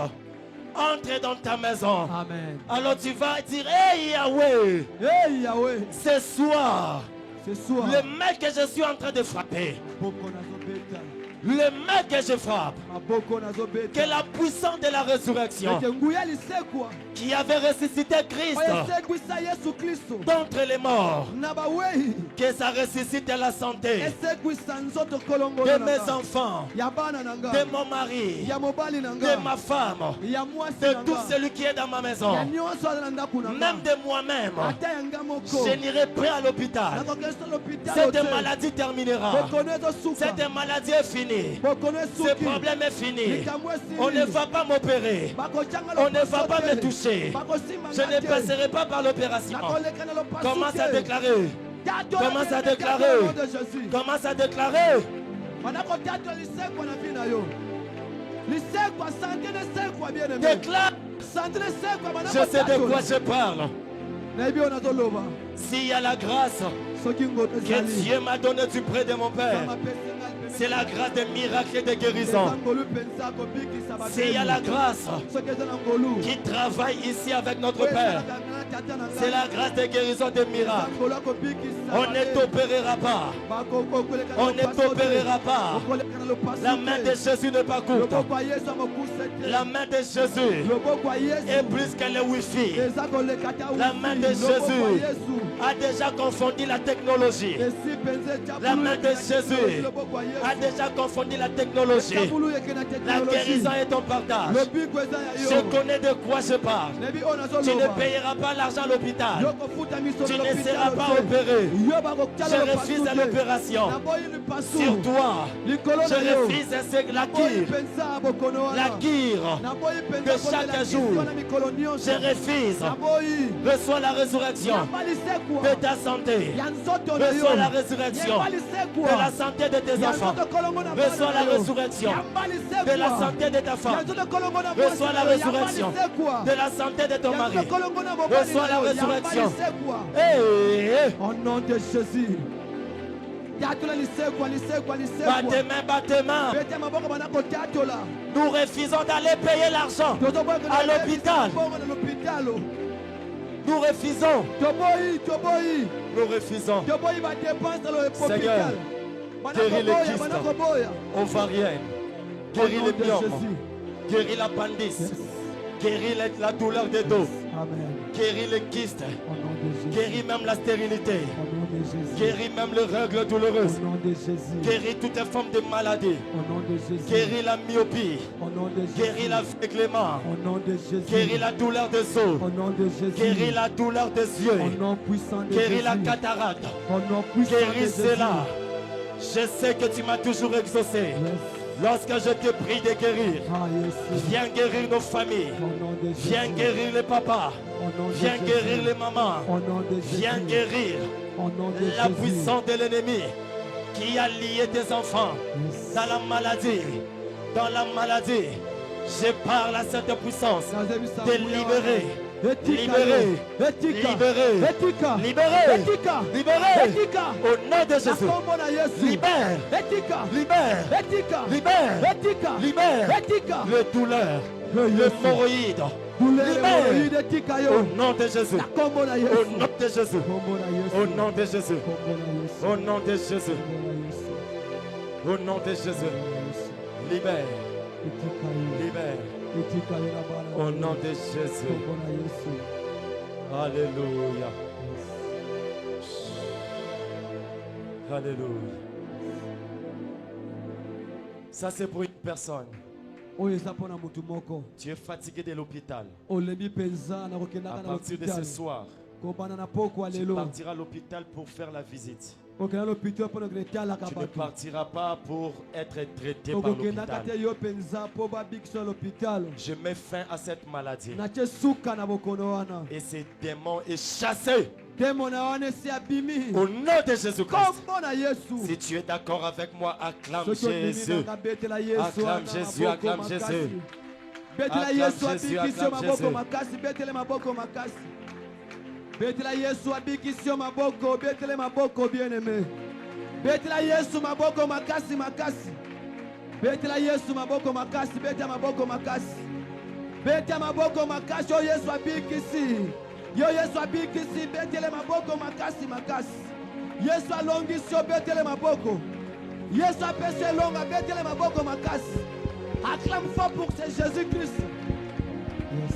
entre dans ta maison. Amen. Alors tu vas dire, hey Yahweh, Hey Yahweh, ce soir, le mec que je suis en train de frapper, le mec que je frappe, que la puissance de la résurrection qui avait ressuscité Christ d'entre les morts, que ça ressuscite la santé de mes enfants, de mon mari, de ma femme, de tout celui qui est dans ma maison, même de moi-même. Je n'irai plus à l'hôpital. Cette maladie terminera. Cette maladie est finie. Ce problème est fini. On ne va pas m'opérer. On ne va pas me toucher. Je ne passerai pas par l'opération. Commence à déclarer. Commence à déclarer. Commence à déclarer. Déclare. Je sais de quoi je parle. S'il y a la grâce que Dieu m'a donnée du près de mon Père, c'est la grâce des miracles et des guérisons. S'il y a la grâce qui travaille ici avec notre Père, c'est la grâce des guérisons des miracles. On ne t'opérera pas. On ne t'opérera pas. La main de Jésus n'est pas courte. La main de Jésus est plus que le Wi-Fi. La main de Jésus a déjà confondu la technologie. La main de Jésus a déjà confondu la technologie. La guérison est ton partage. Je connais de quoi je parle. Tu ne payeras pas l'argent à l'hôpital. Tu ne seras pas opéré. Je refuse l'opération. Sur toi, je refuse la guerre. La guerre de chaque jour. Je refuse. Reçois la résurrection de ta santé. Reçois la résurrection de la santé de tes enfants. Reçois la résurrection de la santé de ta femme. Reçois la résurrection de la santé de ton mari. Reçois la résurrection. Au nom de Jésus. Bat tes mains. Nous refusons d'aller payer l'argent à l'hôpital. Nous refusons. Nous refusons. Seigneur, guéris les kystes ovariennes, guéris les myomes, guéris l'appendix, guéris la douleur des dos, guéris les kystes, guéris même la stérilité, guéris même les règles douloureuses, guéris toutes les formes de maladies, guéris la myopie, guéris l'aveuglement, guéris la douleur des os, guéris la douleur des yeux, guéris la cataracte, guéris cela. Je sais que tu m'as toujours exaucé. Lorsque je te prie de guérir, viens guérir nos familles, viens guérir les papas, viens guérir les mamans, viens guérir la puissance de l'ennemi qui a lié tes enfants dans la maladie. Dans la maladie, je parle à cette puissance de libérer. Libéré, au nom de Jésus. Libère le douleur, le hémorroïde. Libère au nom de Jésus. Au nom de Jésus. Au nom de Jésus. Au nom de Jésus. Au nom de Jésus. Libère. Au nom de Jésus. Alléluia. Alléluia. Ça c'est pour une personne. Tu es fatigué de l'hôpital. À partir de ce soir, tu partiras à l'hôpital pour faire la visite. Tu ne partiras pas pour être traité par l'hôpital. Je mets fin à cette maladie. Et ces démons est chassé. Au nom de Jésus-Christ. Si tu es d'accord avec moi, acclame Jésus. Acclame Jésus, acclame Jésus. Acclame Jésus, acclame Jésus. Betela Yesu abikisio maboko, betele maboko bien-aimé. Betela Yesu maboko makasi makasi. Betela Yesu maboko makasi, beta maboko makasi. Beta maboko makasi, yo Yesu abikisi. Yo Yesu abikisi, betele maboko makasi makasi. Yesu alongisio betele maboko. Yesu apese longa, betele maboko makasi. Acclame fort pour ce Jésus-Christ. Yes.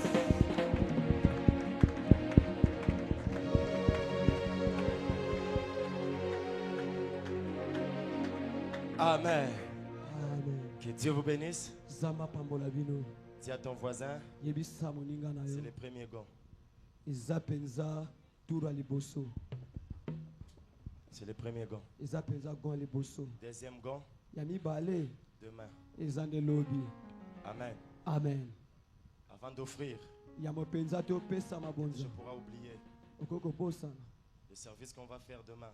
Amen. Que Dieu vous bénisse. Dis à ton voisin, c'est le premier gant. C'est le premier gant. Deuxième gant, demain. Amen. Amen. Avant d'offrir, je pourrai oublier le service qu'on va faire demain.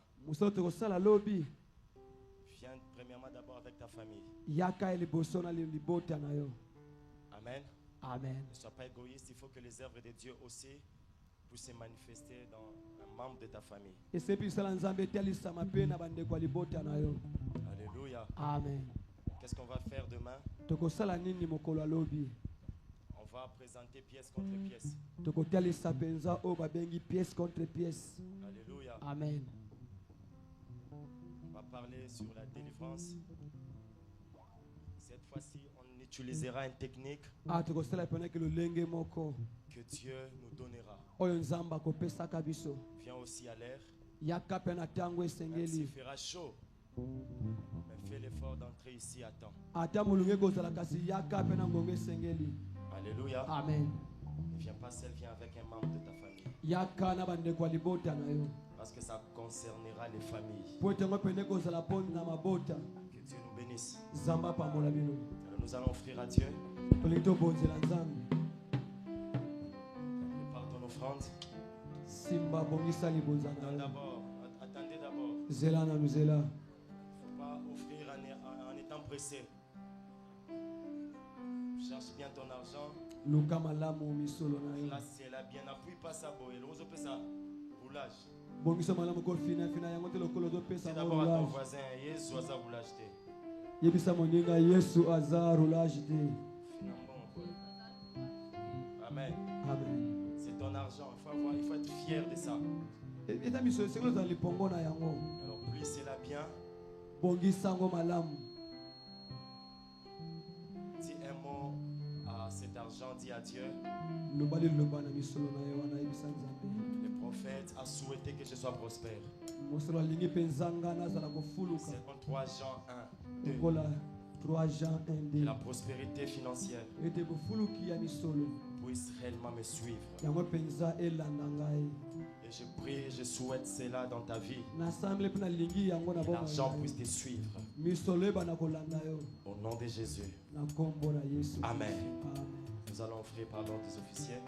Viens premièrement d'abord avec ta famille. Amen. Amen. Ne sois pas égoïste, il faut que les œuvres de Dieu aussi puissent se manifester dans un membre de ta famille. Alléluia. Amen. Qu'est-ce qu'on va faire demain? On va présenter pièce contre pièce. Alléluia. Amen. On va parler sur la délivrance. Cette fois-ci, on utilisera une technique que Dieu nous donnera. Viens aussi à l'air. Même s'il fera chaud, mais fais l'effort d'entrer ici à temps. Alléluia. Amen. Ne viens pas seul, viens avec un membre de ta famille. Parce que ça concernera les familles. Que Dieu nous bénisse. Alors nous allons offrir à Dieu. Prépare ton offrande. Attendez d'abord. Il ne faut pas offrir en étant pressé. Cherche bien ton argent. Là, c'est là bien. N'appuie pas ça. Ça roulage. C'est d'abord à ton voisin. Yesu aza roulage. Amen. Amen. C'est ton argent. Il faut être fier de ça. Alors plus c'est là bien. Dis un mot à cet argent, dis à Dieu. Le prophète a souhaité que je sois prospère. C'est en 3 Jean 1, 2. Que la prospérité financière puisse réellement me suivre. Et je prie et je souhaite cela dans ta vie. Que l'argent puisse te suivre. Au nom de Jésus. Amen. Nous allons offrir pardon des officiels.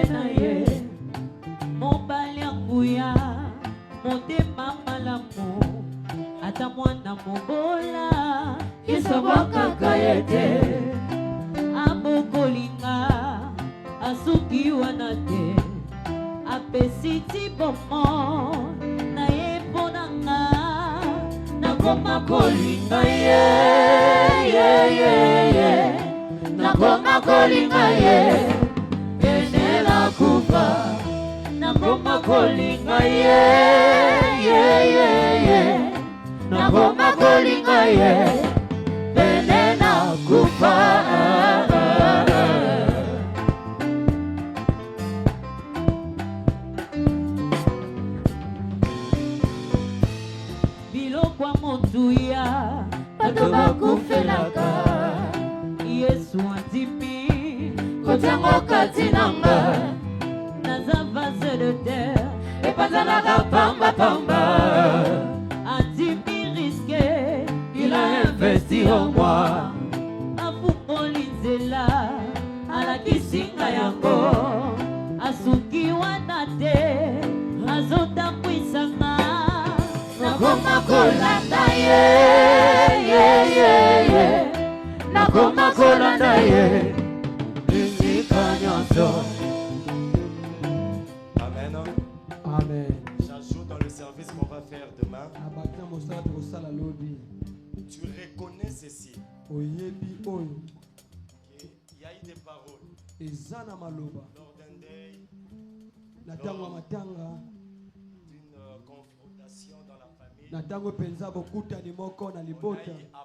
na ye mobali anguya motema malamu ata mwana mobola kisobokaka ye te abokolinga asuki wana te apesi ti bomo na ye mpo na nga nakoma kolinga ye nakoma kolinga ye pene nakufa nakoma kolinga ye nakoma kolinga ye pene nakufa bilokwa motuya bato bakufelaka yesu andimi kotango kati nanga naza vase de terre epazalaka pamba andimi risque il a investi en moi afungoli nzela alakisinga yango asuki wana te azotambwisanga nakoma kolanda ye nakoma kolanda ye bisika nyonso. Amen. Amen. J'ajoute dans le service qu'on va faire demain. Tu reconnais ceci. Il y a eu des paroles. Lors d'un deuil, d'une confrontation dans la famille. Il y a eu